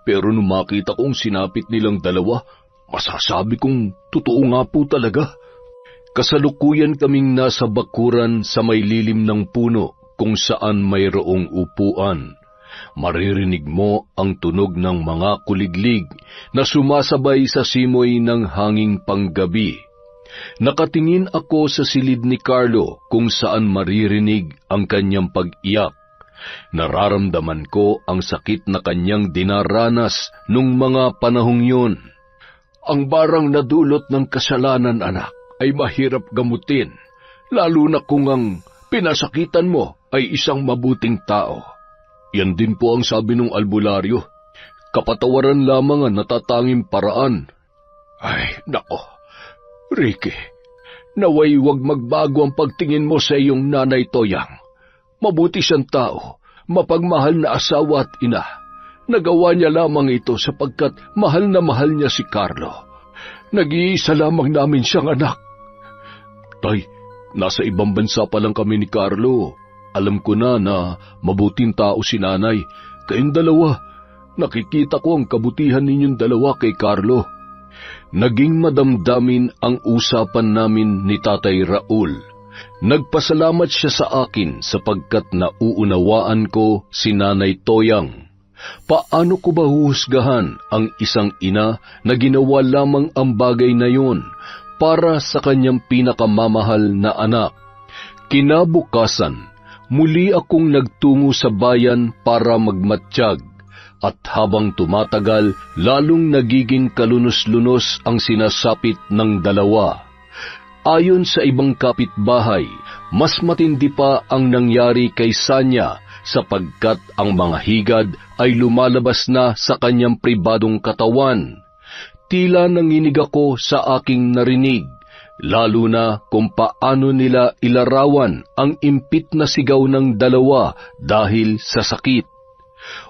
Pero nung makita kong sinapit nilang dalawa, masasabi kong totoo nga po talaga. Kasalukuyan kaming nasa bakuran sa may lilim ng puno kung saan mayroong upuan. Maririnig mo ang tunog ng mga kuliglig na sumasabay sa simoy ng hanging panggabi. Nakatingin ako sa silid ni Carlo kung saan maririnig ang kanyang pag-iyak. Nararamdaman ko ang sakit na kanyang dinaranas nung mga panahong yun. Ang barang na dulot ng kasalanan, anak, ay mahirap gamutin, lalo na kung ang pinasakitan mo ay isang mabuting tao. Yan din po ang sabi ng albularyo. Kapatawaran lamang ang natatanging paraan. Ay, nako, Ricky, naway wag magbago ang pagtingin mo sa iyong nanay Toyang. Mabuti siyang tao, mapagmahal na asawa at ina. Nagawa niya lamang ito sapagkat mahal na mahal niya si Carlo. Nag-iisa lamang namin siyang anak. Tay, nasa ibang bansa pa lang kami ni Carlo. Alam ko na mabuting tao si nanay. Kayong dalawa, nakikita ko ang kabutihan ninyong dalawa kay Carlo. Naging madamdamin ang usapan namin ni Tatay Raul. Nagpasalamat siya sa akin sapagkat nauunawaan ko si Nanay Toyang. Paano ko ba huhusgahan ang isang ina na ginawa lamang ang bagay na yun para sa kanyang pinakamamahal na anak? Kinabukasan, muli akong nagtungo sa bayan para magmatsyag, at habang tumatagal, lalong nagiging kalunos-lunos ang sinasapit ng dalawa. Ayon sa ibang kapitbahay, mas matindi pa ang nangyari kay Sanya sapagkat ang mga higad ay lumalabas na sa kanyang pribadong katawan. Tila nanginig ako sa aking narinig, lalo na kung paano nila ilarawan ang impit na sigaw ng dalawa dahil sa sakit.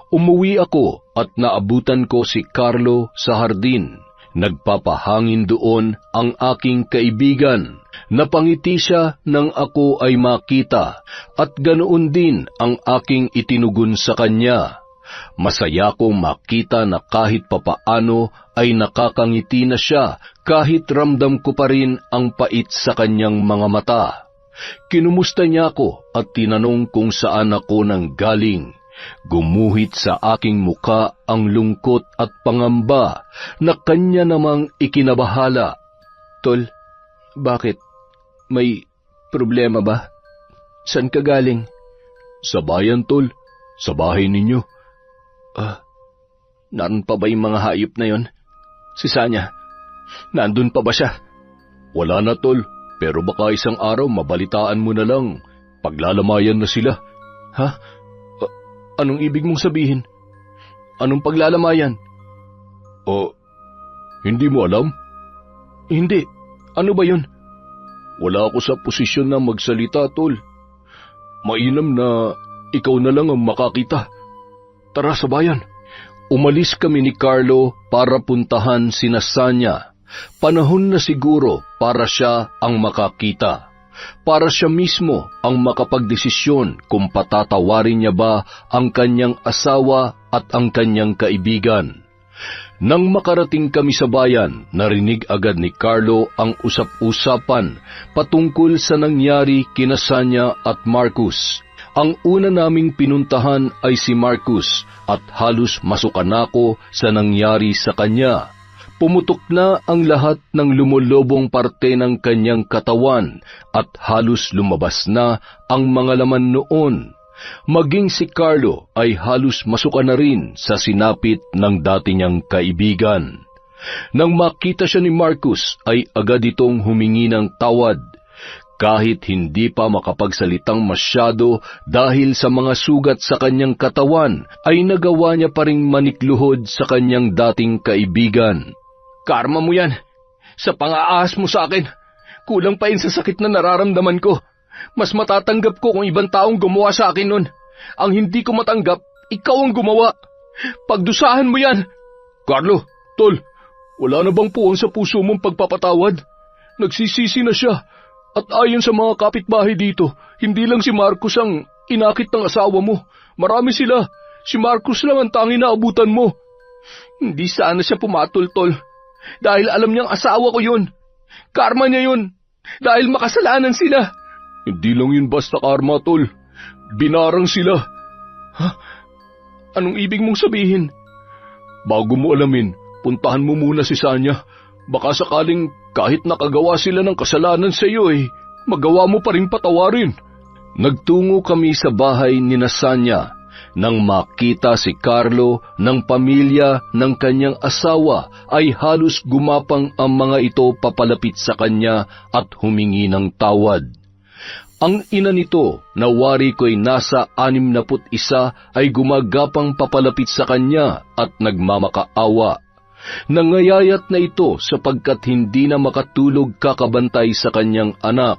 Umuwi ako at naabutan ko si Carlo sa hardin. Nagpapahangin doon ang aking kaibigan. Napangiti siya nang ako ay makita, at ganoon din ang aking itinugon sa kanya. Masaya kong makita na kahit papaano ay nakakangiti na siya kahit ramdam ko pa rin ang pait sa kanyang mga mata. Kinumusta niya ako at tinanong kung saan ako nanggaling. Gumuhit sa aking muka ang lungkot at pangamba na kanya namang ikinabahala. Tol, bakit? May problema ba? Saan ka galing? Sa bayan, Tol. Sa bahay ninyo. Naroon pa ba yung mga hayop na yon? Si Sanya, nandun pa ba siya? Wala na, Tol. Pero baka isang araw mabalitaan mo na lang. Paglalamayan na sila. Ha? Anong ibig mong sabihin? Anong paglalamayan? Hindi mo alam? Hindi. Ano ba yun? Wala ako sa posisyon na magsalita, Tol. Mainam na ikaw na lang ang makakita. Tara sa bayan. Umalis kami ni Carlo para puntahan sina Sanya. Panahon na siguro para siya ang makakita. Para siya mismo ang makapagdesisyon kung patatawarin niya ba ang kanyang asawa at ang kanyang kaibigan. Nang makarating kami sa bayan, narinig agad ni Carlo ang usap-usapan patungkol sa nangyari kina Sanya at Marcus. Ang una naming pinuntahan ay si Marcus at halos masukan ako sa nangyari sa kanya. Pumutok na ang lahat ng lumulobong parte ng kanyang katawan at halos lumabas na ang mga laman noon. Maging si Carlo ay halos masuka na rin sa sinapit ng dati niyang kaibigan. Nang makita siya ni Marcus ay agad itong humingi ng tawad. Kahit hindi pa makapagsalitang masyado dahil sa mga sugat sa kanyang katawan, ay nagawa niya pa ring manikluhod sa kanyang dating kaibigan. Karma mo yan. Sa pang-aahas mo sa akin, kulang pa yun sa sakit na nararamdaman ko. Mas matatanggap ko kung ibang taong gumawa sa akin nun. Ang hindi ko matanggap, ikaw ang gumawa. Pagdusahan mo yan. Carlo, tol, wala na bang puwang sa puso mong pagpapatawad? Nagsisisi na siya. At ayon sa mga kapitbahay dito, hindi lang si Marcus ang inakit ng asawa mo. Marami sila. Si Marcus lang ang tanging naabutan mo. Hindi sana siya pumatol, tol. Dahil alam niyang asawa ko yun. Karma niya yun. Dahil makasalanan sila. Hindi lang yun basta karma, tol. Binarang sila. Ha? Anong ibig mong sabihin? Bago mo alamin, puntahan mo muna si Sanya. Baka sakaling kahit nakagawa sila ng kasalanan sa iyo magawa mo pa rin patawarin. Nagtungo kami sa bahay ni Sanya. Nang makita si Carlo ng pamilya ng kanyang asawa ay halos gumapang ang mga ito papalapit sa kanya at humingi ng tawad. Ang ina nito, na wari ko'y nasa 61, ay gumagapang papalapit sa kanya at nagmamakaawa. Nangayayat na ito sapagkat hindi na makatulog kakabantay sa kanyang anak.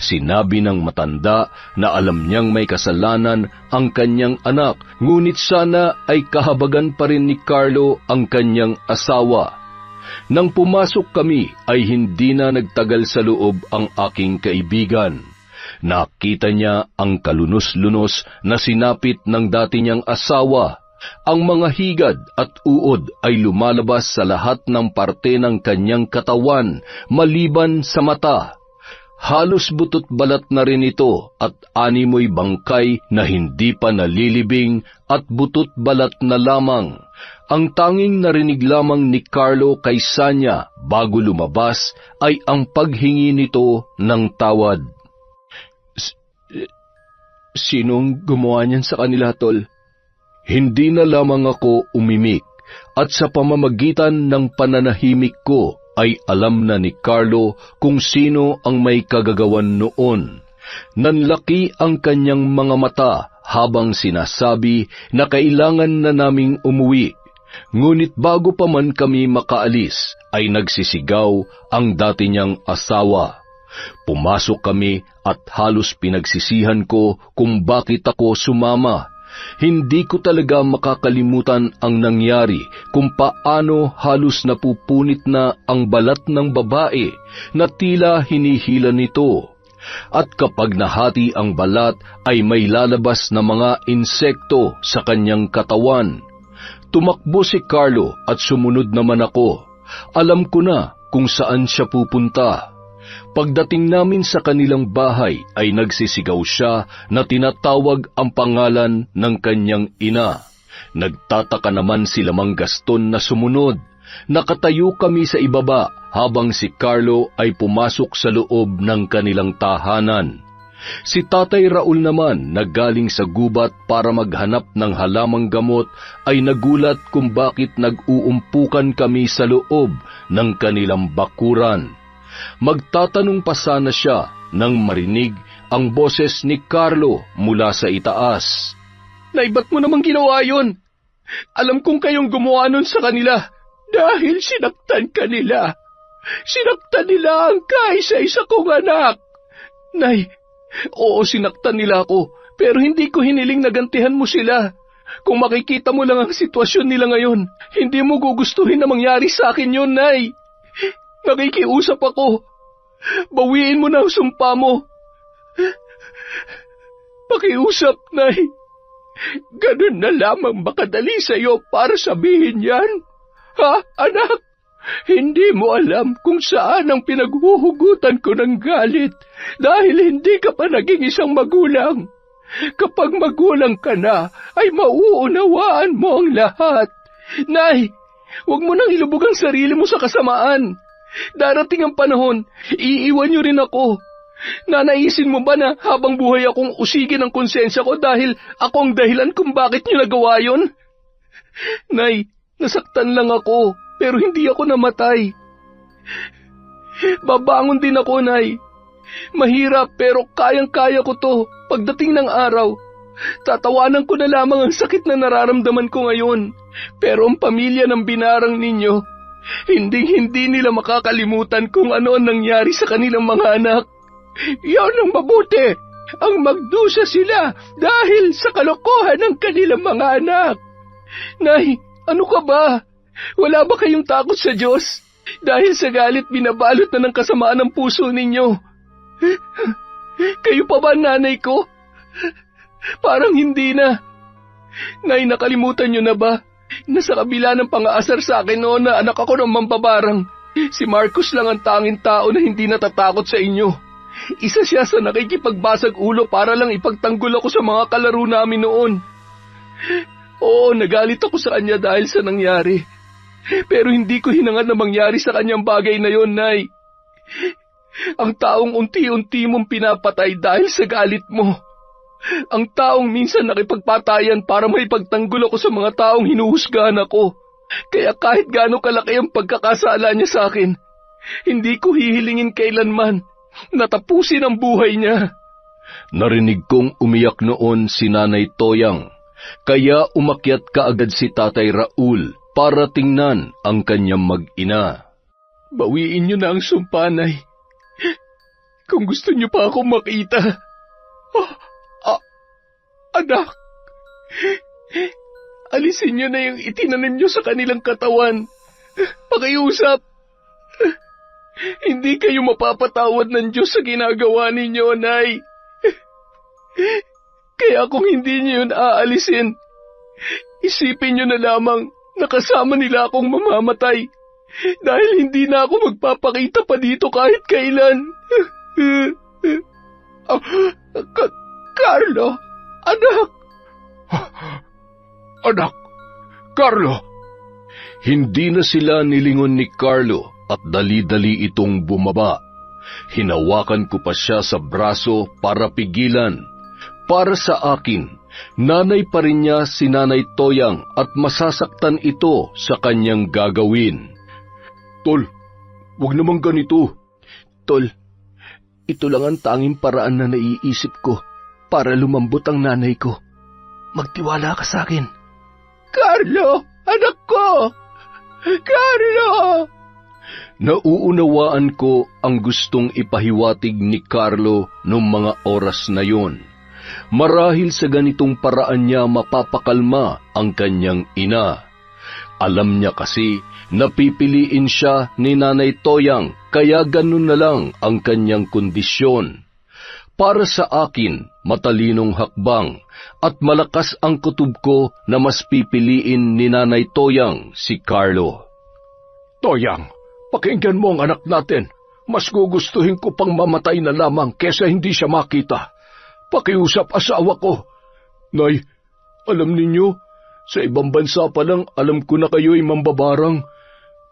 Sinabi ng matanda na alam niyang may kasalanan ang kanyang anak, ngunit sana ay kahabagan pa rin ni Carlo ang kanyang asawa. Nang pumasok kami ay hindi na nagtagal sa loob ang aking kaibigan. Nakita niya ang kalunos-lunos na sinapit ng dati niyang asawa. Ang mga higad at uod ay lumalabas sa lahat ng parte ng kanyang katawan, maliban sa mata. Halos butot balat na rin ito at animoy bangkay na hindi pa nalilibing at butot balat na lamang. Ang tanging narinig lamang ni Carlo kay Sanya bago lumabas ay ang paghingi nito ng tawad. Sinong gumawa niyan sa kanila, tol? Hindi na lamang ako umimik at sa pamamagitan ng pananahimik ko ay alam na ni Carlo kung sino ang may kagagawan noon. Nanlaki ang kanyang mga mata habang sinasabi na kailangan na naming umuwi. Ngunit bago pa man kami makaalis ay nagsisigaw ang dati niyang asawa. Pumasok kami at halos pinagsisihan ko kung bakit ako sumama. Hindi ko talaga makakalimutan ang nangyari kung paano halos napupunit na ang balat ng babae na tila hinihila nito. At kapag nahati ang balat ay may lalabas na mga insekto sa kanyang katawan. Tumakbo si Carlo at sumunod naman ako. Alam ko na kung saan siya pupunta. Pagdating namin sa kanilang bahay ay nagsisigaw siya na tinatawag ang pangalan ng kanyang ina. Nagtataka naman sila Mang Gaston na sumunod. Nakatayo kami sa ibaba habang si Carlo ay pumasok sa loob ng kanilang tahanan. Si Tatay Raul naman na galing sa gubat para maghanap ng halamang gamot ay nagulat kung bakit nag-uumpukan kami sa loob ng kanilang bakuran. Magtatanong pa sana siya nang marinig ang boses ni Carlo mula sa itaas. Nay, ba't mo namang ginawa yun? Alam kong kayong gumawa nun sa kanila dahil sinaktan ka nila. Sinaktan nila ang kaisa-isa kong anak. Nay, oo, sinaktan nila ako, pero hindi ko hiniling na gantihan mo sila. Kung makikita mo lang ang sitwasyon nila ngayon, hindi mo gugustuhin na mangyari sa akin yun, Nay. Nakikiusap ako. Bawiin mo na ang sumpa mo. Pakiusap, Nay. Ganun na lamang makadali sa'yo para sabihin yan. Ha, anak? Hindi mo alam kung saan ang pinaghuhugutan ko ng galit dahil hindi ka pa naging isang magulang. Kapag magulang ka na, ay mauunawaan mo ang lahat. Nay, huwag mo nang ilubog ang sarili mo sa kasamaan. Darating ang panahon, iiwan niyo rin ako. Nanaisin mo ba na habang buhay akong usigin ang konsensya ko dahil ako ang dahilan kung bakit niyo nagawa yun? Nay, nasaktan lang ako, pero hindi ako namatay. Babangon din ako, Nay. Mahirap pero kayang-kaya ko to. Pagdating ng araw, tatawanan ko na lamang ang sakit na nararamdaman ko ngayon. Pero ang pamilya ng binarang ninyo, hindi nila makakalimutan kung ano ang nangyari sa kanilang mga anak. Iyon ang mabuti. Ang magdusa sila dahil sa kalokohan ng kanilang mga anak. Nay, ano ka ba? Wala ba kayong takot sa Diyos? Dahil sa galit binabalot na ng kasamaan ng puso ninyo. Kayo pa ba nanay ko? Parang hindi na. Nay, nakalimutan nyo na ba? Nasa kabila ng pang-aasar sa akin noon na anak ako ng mambabarang. Si Marcos lang ang tanging tao na hindi natatakot sa inyo. Isa siya sa nakikipagbasag ulo para lang ipagtanggol ako sa mga kalaro namin noon. Oo, nagalit ako sa kanya dahil sa nangyari. Pero hindi ko hinangad na mangyari sa kanyang bagay na yon, Nay. Ang taong unti-unti mong pinapatay dahil sa galit mo. Ang taong minsan nakipagpatayan para maipagtanggol ako sa mga taong hinuhusgahan ako. Kaya kahit gaano kalaki ang pagkakasala niya sa akin, hindi ko hihilingin kailanman na tapusin ang buhay niya. Narinig kong umiyak noon si Nanay Toyang, kaya umakyat kaagad si Tatay Raul para tingnan ang kanyang mag-ina. Bawiin niyo na ang sumpanay. Kung gusto niyo pa akong makita. Anak, alisin niyo na yung itinanim niyo sa kanilang katawan. Pakiusap. Hindi kayo mapapatawad ng Diyos sa ginagawa ninyo, Nay. Kaya kung hindi niyo yun aalisin, isipin niyo na lamang na kasama nila akong mamamatay dahil hindi na ako magpapakita pa dito kahit kailan. Carlo, anak! Anak! Carlo! Hindi na sila nilingon ni Carlo at dali-dali itong bumaba. Hinawakan ko pa siya sa braso para pigilan. Para sa akin, nanay pa rin niya si Nanay Toyang at masasaktan ito sa kanyang gagawin. Tol, wag naman ganito. Tol, ito lang ang tanging paraan na naiisip ko para lumambot ang nanay ko. Magtiwala ka sa akin. Carlo! Anak ko! Carlo! Nauunawaan ko ang gustong ipahiwatig ni Carlo noong mga oras na yon. Marahil sa ganitong paraan niya mapapakalma ang kanyang ina. Alam niya kasi na pipiliin siya ni Nanay Toyang, kaya ganun na lang ang kanyang kondisyon. Para sa akin, matalinong hakbang at malakas ang kutob ko na mas pipiliin ni Nanay Toyang si Carlo. Toyang, pakinggan mo ang anak natin. Mas gugustuhin ko pang mamatay na lamang kesa hindi siya makita. Pakiusap asawa ko. Nay, alam ninyo, sa ibang bansa pa lang alam ko na kayo'y mambabarang.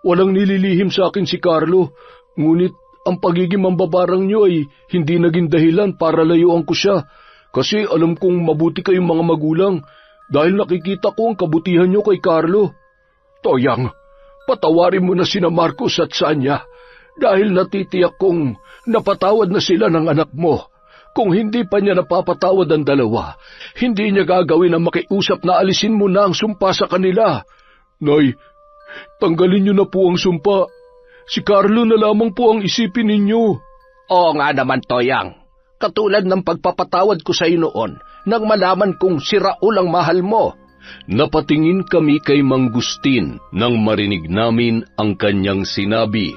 Walang nililihim sa akin si Carlo, ngunit ang pagiging mambabarang niyo ay hindi naging dahilan para layuan ko siya. Kasi alam kong mabuti kayong mga magulang dahil nakikita ko ang kabutihan niyo kay Carlo. Toyang, patawarin mo na sina Marcos at Sanya dahil natitiyak kong napatawad na sila ng anak mo. Kung hindi pa niya napapatawad ang dalawa, hindi niya gagawin ang makiusap na alisin mo na ang sumpa sa kanila. Nay, tanggalin niyo na po ang sumpa. Si Carlo na lamang po ang isipin ninyo. Oo nga naman, Toyang. Katulad ng pagpapatawad ko sa iyo noon nang malaman kong si Raul ang mahal mo. Napatingin kami kay Mang Gustin nang marinig namin ang kanyang sinabi.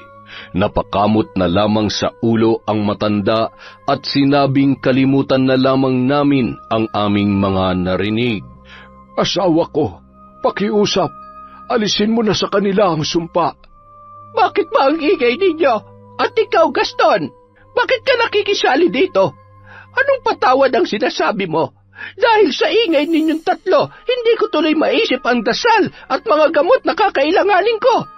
Napakamot na lamang sa ulo ang matanda at sinabing kalimutan na lamang namin ang aming mga narinig. Asawa ko, pakiusap. alisin mo na sa kanila ang sumpa. Bakit ba ang ingay ninyo? At ikaw, Gaston, bakit ka nakikisali dito? Anong patawad ang sinasabi mo? Dahil sa ingay ninyong tatlo, hindi ko tuloy maisip ang dasal at mga gamot na kakailanganin ko.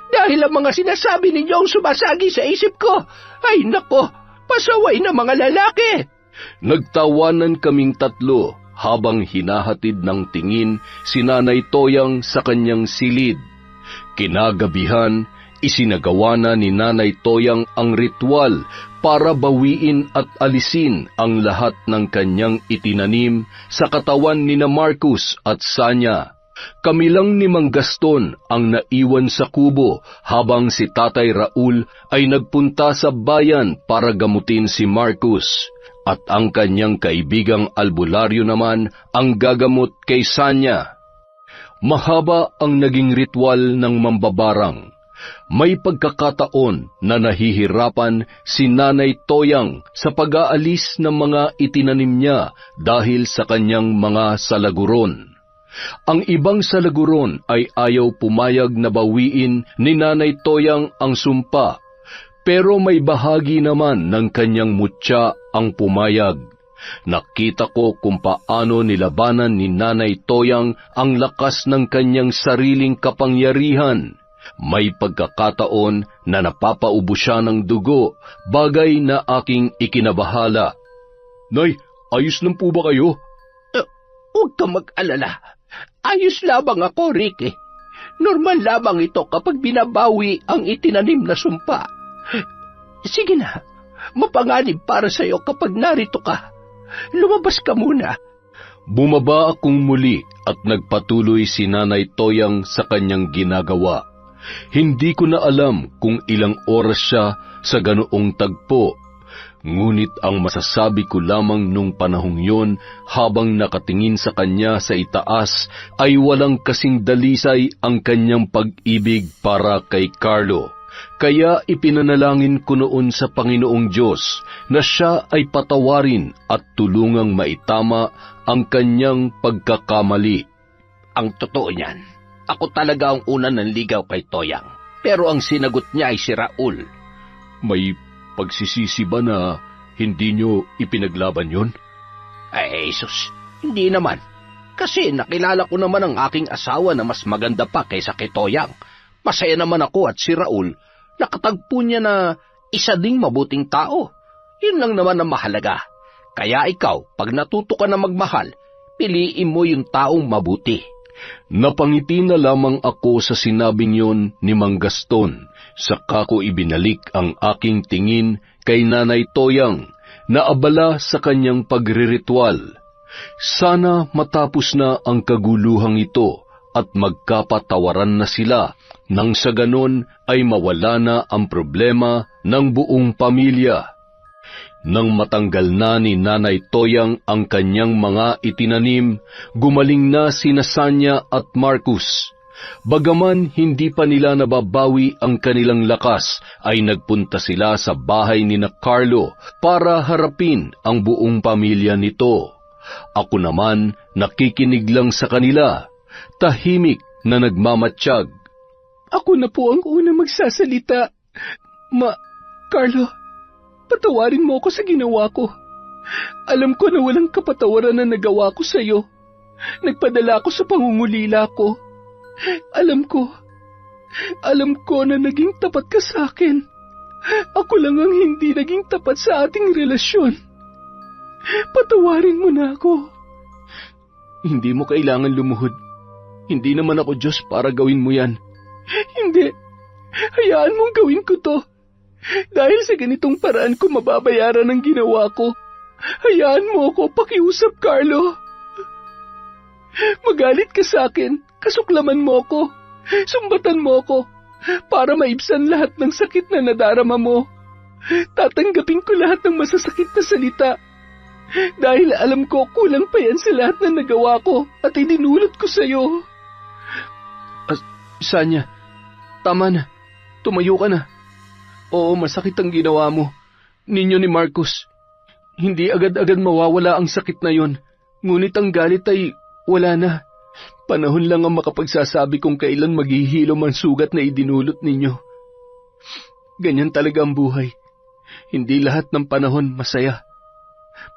Dahil ang mga sinasabi ninyo ang sumasagi sa isip ko. Ay nako, pasaway na mga lalaki. Nagtawanan kaming tatlo habang hinahatid ng tingin si Nanay Toyang sa kanyang silid. Kinagabihan, isinagawa na ni Nanay Toyang ang ritual para bawiin at alisin ang lahat ng kanyang itinanim sa katawan ni na Marcus at Sanya. Kami lang ni Mang Gaston ang naiwan sa kubo habang si Tatay Raul ay nagpunta sa bayan para gamutin si Marcus at ang kanyang kaibigang albularyo naman ang gagamot kay Sanya. Mahaba ang naging ritual ng mambabarang. May pagkakataon na nahihirapan si Nanay Toyang sa pag-aalis ng mga itinanim niya dahil sa kanyang mga salaguron. Ang ibang salaguron ay ayaw pumayag na bawiin ni Nanay Toyang ang sumpa, pero may bahagi naman ng kanyang mutya ang pumayag. Nakita ko kung paano nilabanan ni Nanay Toyang ang lakas ng kanyang sariling kapangyarihan. May pagkakataon na napapaubo siya ng dugo, bagay na aking ikinabahala. Nay, ayos lang po ba kayo? Huwag ka mag-alala. Ayos lamang ako, Ricky. Normal lamang ito kapag binabawi ang itinanim na sumpa. Sige na, mapanganib para sa'yo kapag narito ka. Lumabas ka muna. Bumaba akong muli at nagpatuloy si Nanay Toyang sa kanyang ginagawa. Hindi ko na alam kung ilang oras siya sa ganoong tagpo. Ngunit ang masasabi ko lamang nung panahong yon habang nakatingin sa kanya sa itaas ay walang kasing dalisay ang kanyang pag-ibig para kay Carlo. Kaya ipinanalangin ko noon sa Panginoong Diyos na siya ay patawarin at tulungang maitama ang kanyang pagkakamali. Ang totoo niyan, ako talaga ang una nanligaw kay Toyang. Pero ang sinagot niya ay si Raul. May pagsisisi ba na hindi nyo ipinaglaban yon? Ay, Jesus, hindi naman. Kasi nakilala ko naman ang aking asawa na mas maganda pa kaysa kay Toyang. Masaya naman ako at si Raul, nakatagpo niya na isa ding mabuting tao. Yun lang naman ang mahalaga. Kaya ikaw, pag natuto ka na magmahal, piliin mo yung taong mabuti. Napangiti na lamang ako sa sinabing yon ni Mang Gaston, saka ko ibinalik ang aking tingin kay Nanay Toyang na abala sa kanyang pagriritual. Sana matapos na ang kaguluhang ito at magkapatawaran na sila, nang sa ganon ay mawala na ang problema ng buong pamilya. Nang matanggal na ni Nanay Toyang ang kanyang mga itinanim, gumaling na sina Sanya at Marcus. Bagaman hindi pa nila nababawi ang kanilang lakas, ay nagpunta sila sa bahay ni na Carlo para harapin ang buong pamilya nito. Ako naman nakikinig lang sa kanila, tahimik na nagmamatsyag. Ako na po ang una magsasalita. Carlo, patawarin mo ako sa ginawa ko. Alam ko na walang kapatawaran na nagawa ko sa iyo. Nagpadala ako sa pangungulila ko. Alam ko na naging tapat ka sa akin. Ako lang ang hindi naging tapat sa ating relasyon. Patawarin mo na ako. Hindi mo kailangan lumuhod. Hindi naman ako Diyos para gawin mo yan. Hindi. Hayaan mong gawin ko to. Dahil sa ganitong paraan ko mababayaran ang ginawa ko. Hayaan mo ako pakiusap, Carlo. Magalit ka sa akin, kasuklaman mo ako, sumbatan mo ako, para maibsan lahat ng sakit na nadarama mo. Tatanggapin ko lahat ng masasakit na salita. Dahil alam ko kulang pa yan sa lahat na nagawa ko at idinulot ko sa iyo. Sanya, tama na. Tumayo ka na. Oo, masakit ang ginawa mo. Ninyo ni Marcus. Hindi agad-agad mawawala ang sakit na yon. Ngunit ang galit ay wala na. Panahon lang ang makapagsasabi kung kailan maghihilom ang sugat na idinulot ninyo. Ganyan talaga ang buhay. Hindi lahat ng panahon masaya.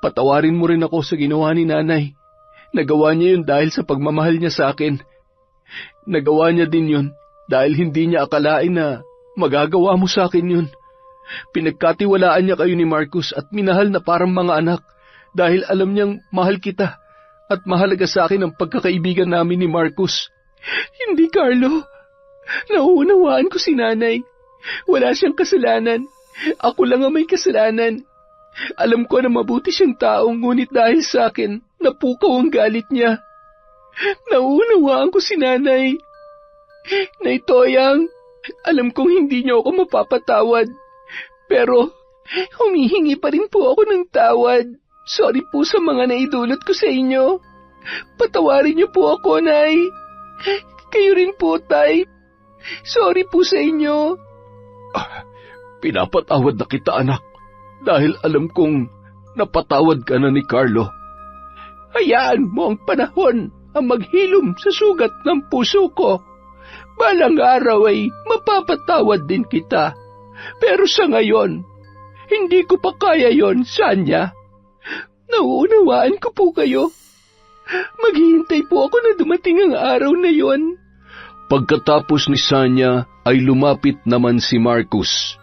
Patawarin mo rin ako sa ginawa ni nanay. Nagawa niya yun dahil sa pagmamahal niya sa akin. Nagawa niya din yun dahil hindi niya akalain na magagawa mo sa akin yun. Pinagkatiwalaan niya kayo ni Marcus at minahal na parang mga anak dahil alam niyang mahal kita at mahalaga sa akin ang pagkakaibigan namin ni Marcus. Hindi, Carlo. Nauunawaan ko si nanay. Wala siyang kasalanan. Ako lang ang may kasalanan. Alam ko na mabuti siyang taong ngunit dahil sa akin, napukaw ang galit niya. Nauunawaan ko si nanay. Nay Toyang, alam kong hindi niyo ako mapapatawad. Pero humihingi pa rin po ako ng tawad. Sorry po sa mga naidulot ko sa inyo. Patawarin niyo po ako, Nay. Kayo rin po, Tay. Sorry po sa inyo. Pinapatawad na kita, anak, dahil alam kong napatawad ka na ni Carlo. Hayaan mo ang panahon ang maghilom sa sugat ng puso ko. Balang araw ay mapapatawad din kita. Pero sa ngayon, hindi ko pa kaya yon, Sanya. Nauunawaan ko po kayo. Maghihintay po ako na dumating ang araw na yon. Pagkatapos ni Sanya ay lumapit naman si Marcus.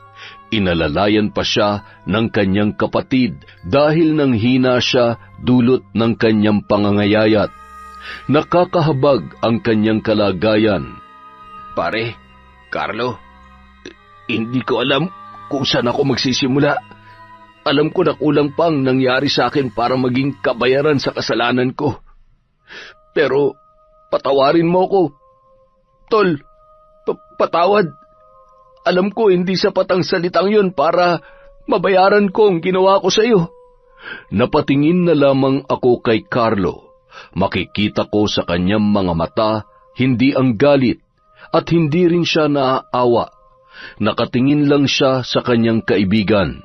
Inalalayan pa siya ng kanyang kapatid dahil nang hina siya dulot ng kanyang pangangayayat. Nakakahabag ang kanyang kalagayan. Pare, Carlo, hindi ko alam kung saan ako magsisimula. Alam ko na kulang pang nangyari sa akin para maging kabayaran sa kasalanan ko. Pero patawarin mo ko. Tol, patawad. Alam ko hindi sapat ang salitang yun para mabayaran ko ang ginawa ko sa iyo. Napatingin na lamang ako kay Carlo. Makikita ko sa kanyang mga mata hindi ang galit at hindi rin siya naaawa. Nakatingin lang siya sa kanyang kaibigan.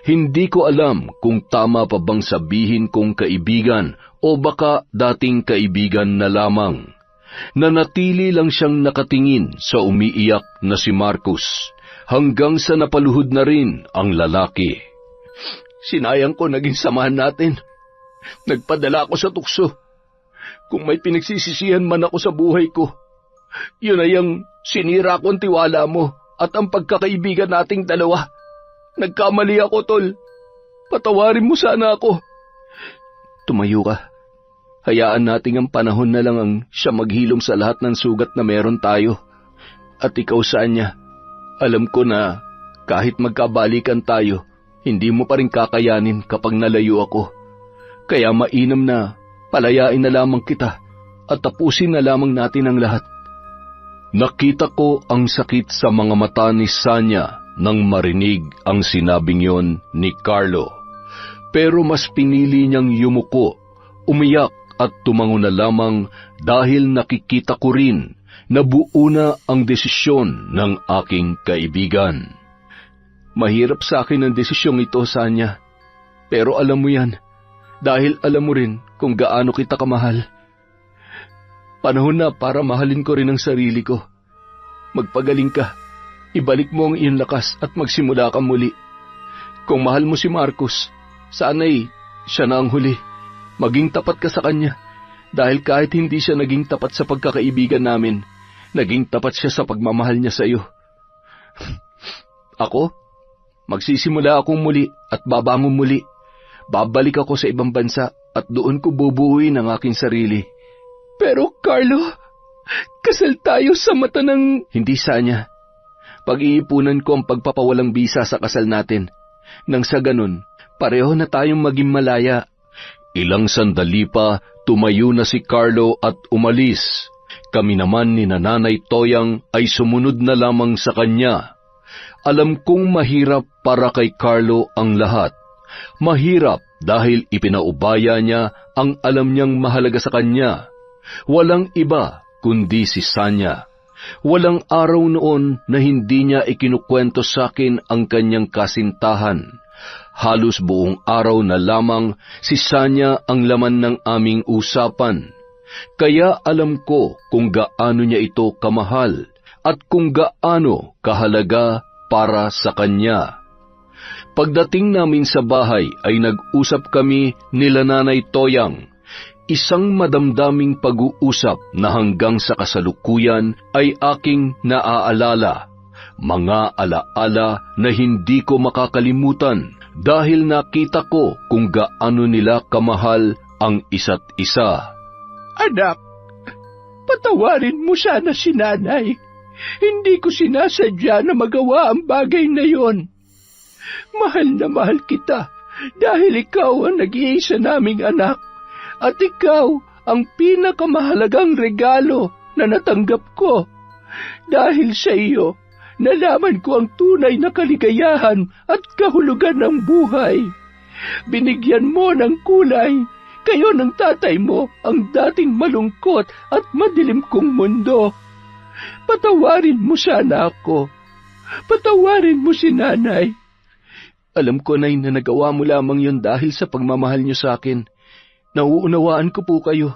Hindi ko alam kung tama pa bang sabihin kong kaibigan o baka dating kaibigan na lamang. Nanatili lang siyang nakatingin sa umiiyak na si Marcus hanggang sa napaluhod na rin ang lalaki. Sinayang ko naging samahan natin. Nagpadala ako sa tukso. Kung may pinagsisisihan man ako sa buhay ko, yun ay ang sinira ko ang tiwala mo at ang pagkakaibigan nating dalawa. Nagkamali ako, Tol. Patawarin mo sana ako. Tumayo ka. Hayaan nating ang panahon na lang ang siya maghilom sa lahat ng sugat na meron tayo. At ikaw, Sanya, alam ko na kahit magkabalikan tayo, hindi mo pa rin kakayanin kapag nalayo ako. Kaya mainam na palayain na lamang kita at tapusin na lamang natin ang lahat. Nakita ko ang sakit sa mga mata ni Sanya nang marinig ang sinabing yon ni Carlo. Pero mas pinili niyang yumuko, umiyak at tumango na lamang dahil nakikita ko rin na buo na ang desisyon ng aking kaibigan. Mahirap sa akin ang desisyong ito, Sanya. Pero alam mo yan, dahil alam mo rin kung gaano kita kamahal. Panahon na para mahalin ko rin ang sarili ko. Magpagaling ka. Ibalik mo ang iyong lakas at magsimula ka muli. Kung mahal mo si Marcus, sana'y siya na ang huli. Maging tapat ka sa kanya, dahil kahit hindi siya naging tapat sa pagkakaibigan namin, naging tapat siya sa pagmamahal niya sa iyo. Ako, magsisimula akong muli at babangon muli. Babalik ako sa ibang bansa at doon ko bubuuin ang aking sarili. Pero, Carlo, kasal tayo sa mata ng... Hindi, Sanya. Pag-iipunan ko ang pagpapawalang bisa sa kasal natin. Nang sa ganun, pareho na tayong maging malaya. Ilang sandali pa, tumayo na si Carlo at umalis. Kami naman ni Nanay Toyang ay sumunod na lamang sa kanya. Alam kong mahirap para kay Carlo ang lahat. Mahirap dahil ipinaubaya niya ang alam niyang mahalaga sa kanya. Walang iba kundi si Sanya. Walang araw noon na hindi niya ikinukwento sa akin ang kanyang kasintahan. Halos buong araw na lamang si Sanya ang laman ng aming usapan. Kaya alam ko kung gaano niya ito kamahal at kung gaano kahalaga para sa kanya. Pagdating namin sa bahay ay nag-usap kami nila Nanay Toyang. Isang madamdaming pag-uusap na hanggang sa kasalukuyan ay aking naaalala. Mga alaala na hindi ko makakalimutan dahil nakita ko kung gaano nila kamahal ang isa't isa. Anak, patawarin mo sana si nanay. Hindi ko sinasadya na magawa ang bagay na yon. Mahal na mahal kita dahil ikaw ang nag-iisa naming anak. At ikaw ang pinakamahalagang regalo na natanggap ko. Dahil sa iyo, nalaman ko ang tunay na kaligayahan at kahulugan ng buhay. Binigyan mo ng kulay, kayo ng tatay mo ang dating malungkot at madilim kong mundo. Patawarin mo sana ako. Patawarin mo si nanay. Alam ko, Nay, na nagawa mo lamang yun dahil sa pagmamahal niyo sa akin. Nauunawaan ko po kayo.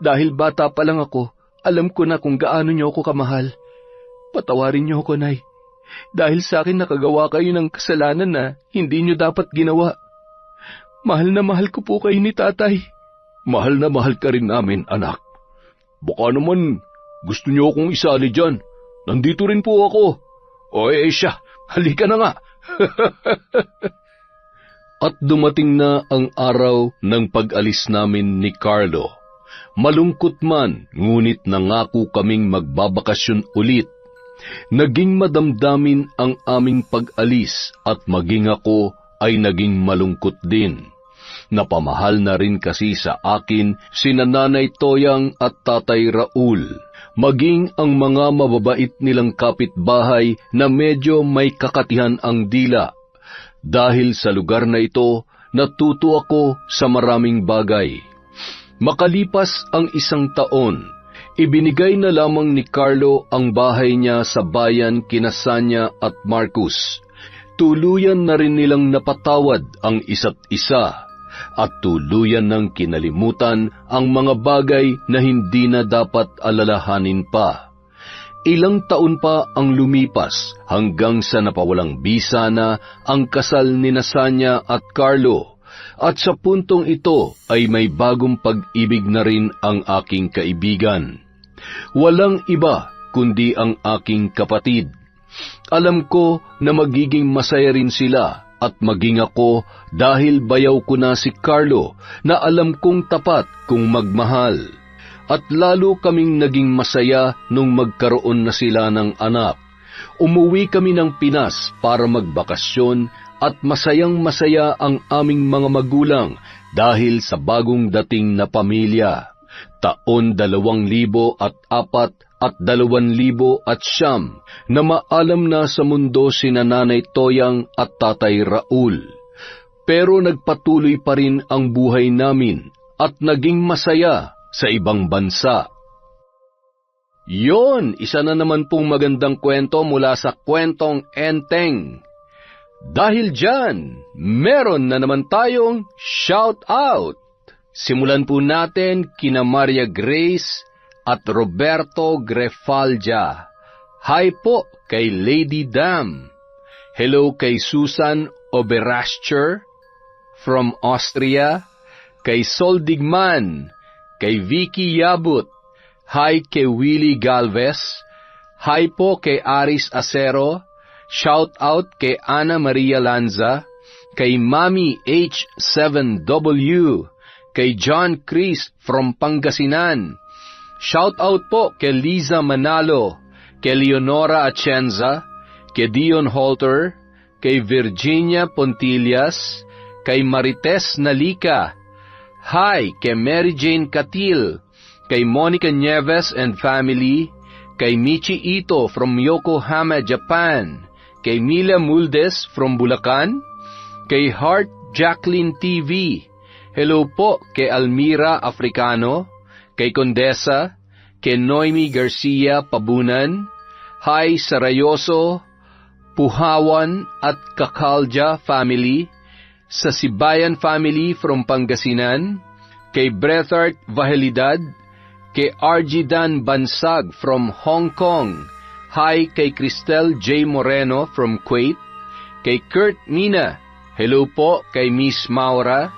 Dahil bata pa lang ako, alam ko na kung gaano niyo ako kamahal. Patawarin niyo ako, Nay. Dahil sa akin nakagawa kayo ng kasalanan na hindi niyo dapat ginawa. Mahal na mahal ko po kayo ni tatay. Mahal na mahal ka rin namin, anak. Baka naman gusto niyo akong isali dyan. Nandito rin po ako. O siya, halika na nga. At dumating na ang araw ng pag-alis namin ni Carlo. Malungkot man, ngunit nangako kaming magbabakasyon ulit. Naging madamdamin ang aming pag-alis at maging ako ay naging malungkot din. Napamahal na rin kasi sa akin sina Nanay Toyang at Tatay Raul, maging ang mga mababait nilang kapitbahay na medyo may kakatihan ang dila. Dahil sa lugar na ito, natuto ako sa maraming bagay. Makalipas ang 1 taon, ibinigay na lamang ni Carlo ang bahay niya sa bayan kina Sanya at Marcus. Tuluyan na rin nilang napatawad ang isa't isa at tuluyan ng kinalimutan ang mga bagay na hindi na dapat alalahanin pa. Ilang taon pa ang lumipas hanggang sa napawalang bisa na ang kasal ni Sanya at Carlo, at sa puntong ito ay may bagong pag-ibig na rin ang aking kaibigan. Walang iba kundi ang aking kapatid. Alam ko na magiging masaya rin sila at maging ako dahil bayaw ko na si Carlo na alam kong tapat kung magmahal. At lalo kaming naging masaya nung magkaroon na sila ng anak. Umuwi kami ng Pinas para magbakasyon at masayang-masaya ang aming mga magulang dahil sa bagong dating na pamilya. Taon 2004 at 2009 na maalam na sa mundo sina Nanay Toyang at Tatay Raul. Pero nagpatuloy pa rin ang buhay namin at naging masaya sa ibang bansa. Yon, isa na naman pong magandang kwento mula sa Kwentong Enteng. Dahil dyan, meron na naman tayong shout out. Simulan po natin kina Maria Grace at Roberto Grefalja. Hi po kay Lady Dam. Hello kay Susan Oberascher from Austria. Kay Sol Digman. Kay Vicky Yabut. Hi kay Willie Galvez. Hi po kay Aris Acero. Shout out kay Ana Maria Lanza. Kay Mami H7W. Kay John Chris from Pangasinan. Shout out po kay Liza Manalo. Kay Leonora Atienza. Kay Dion Holter. Kay Virginia Pontillas. Kay Marites Nalika. Hi kay Mary Jane Katil, kay Monica Nieves and family, kay Michi Ito from Yokohama, Japan, kay Mila Muldes from Bulacan, kay Heart Jacqueline TV. Hello po kay Almira Africano, kay Condesa, kay Noemi Garcia Pabunan. Hi Sarayoso, Puhawan at Kakalja family, sa Sibayan family from Pangasinan, kay Brethart Vahelidad, kay RG Dan Bansag from Hong Kong. Hi kay Cristel J. Moreno from Kuwait. Kay Kurt Mina. Hello po kay Miss Maura.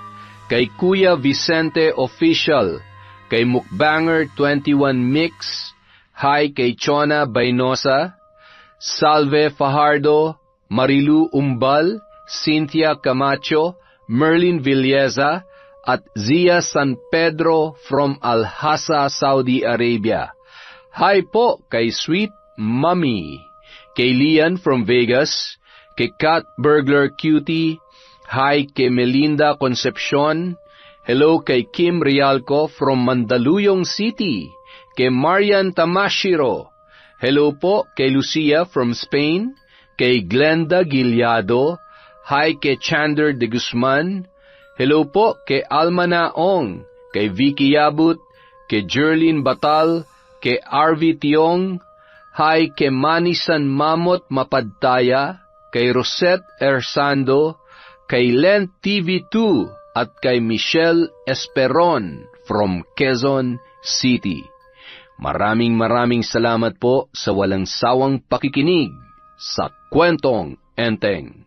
Kay Kuya Vicente Official. Kay Mukbanger 21 Mix. Hi kay Chona Bainosa. Salve Fajardo. Marilu Umbal. Cynthia Camacho. Merlin Villeza. At Zia San Pedro from Al-Hasa, Saudi Arabia. Hi po kay Sweet Mommy. Kay Lian from Vegas. Kay Cat Burglar Cutie. Hi kay Melinda Concepcion. Hello kay Kim Rialco from Mandaluyong City. Kay Marian Tamashiro. Hello po kay Lucia from Spain. Kay Glenda Gilyado. Hi kay Chander de Guzman. Hello po kay Alma Naong. Kay Vicky Yabut. Kay Jerlyn Batal. Kay Arvi Tiong. Hi kay Manisan Mamot Mapadtaya. Kay Rosette Ersando. Kay Lent TV2 at kay Michelle Esperon from Quezon City. Maraming salamat po sa walang sawang pakikinig sa Kwentong Enteng.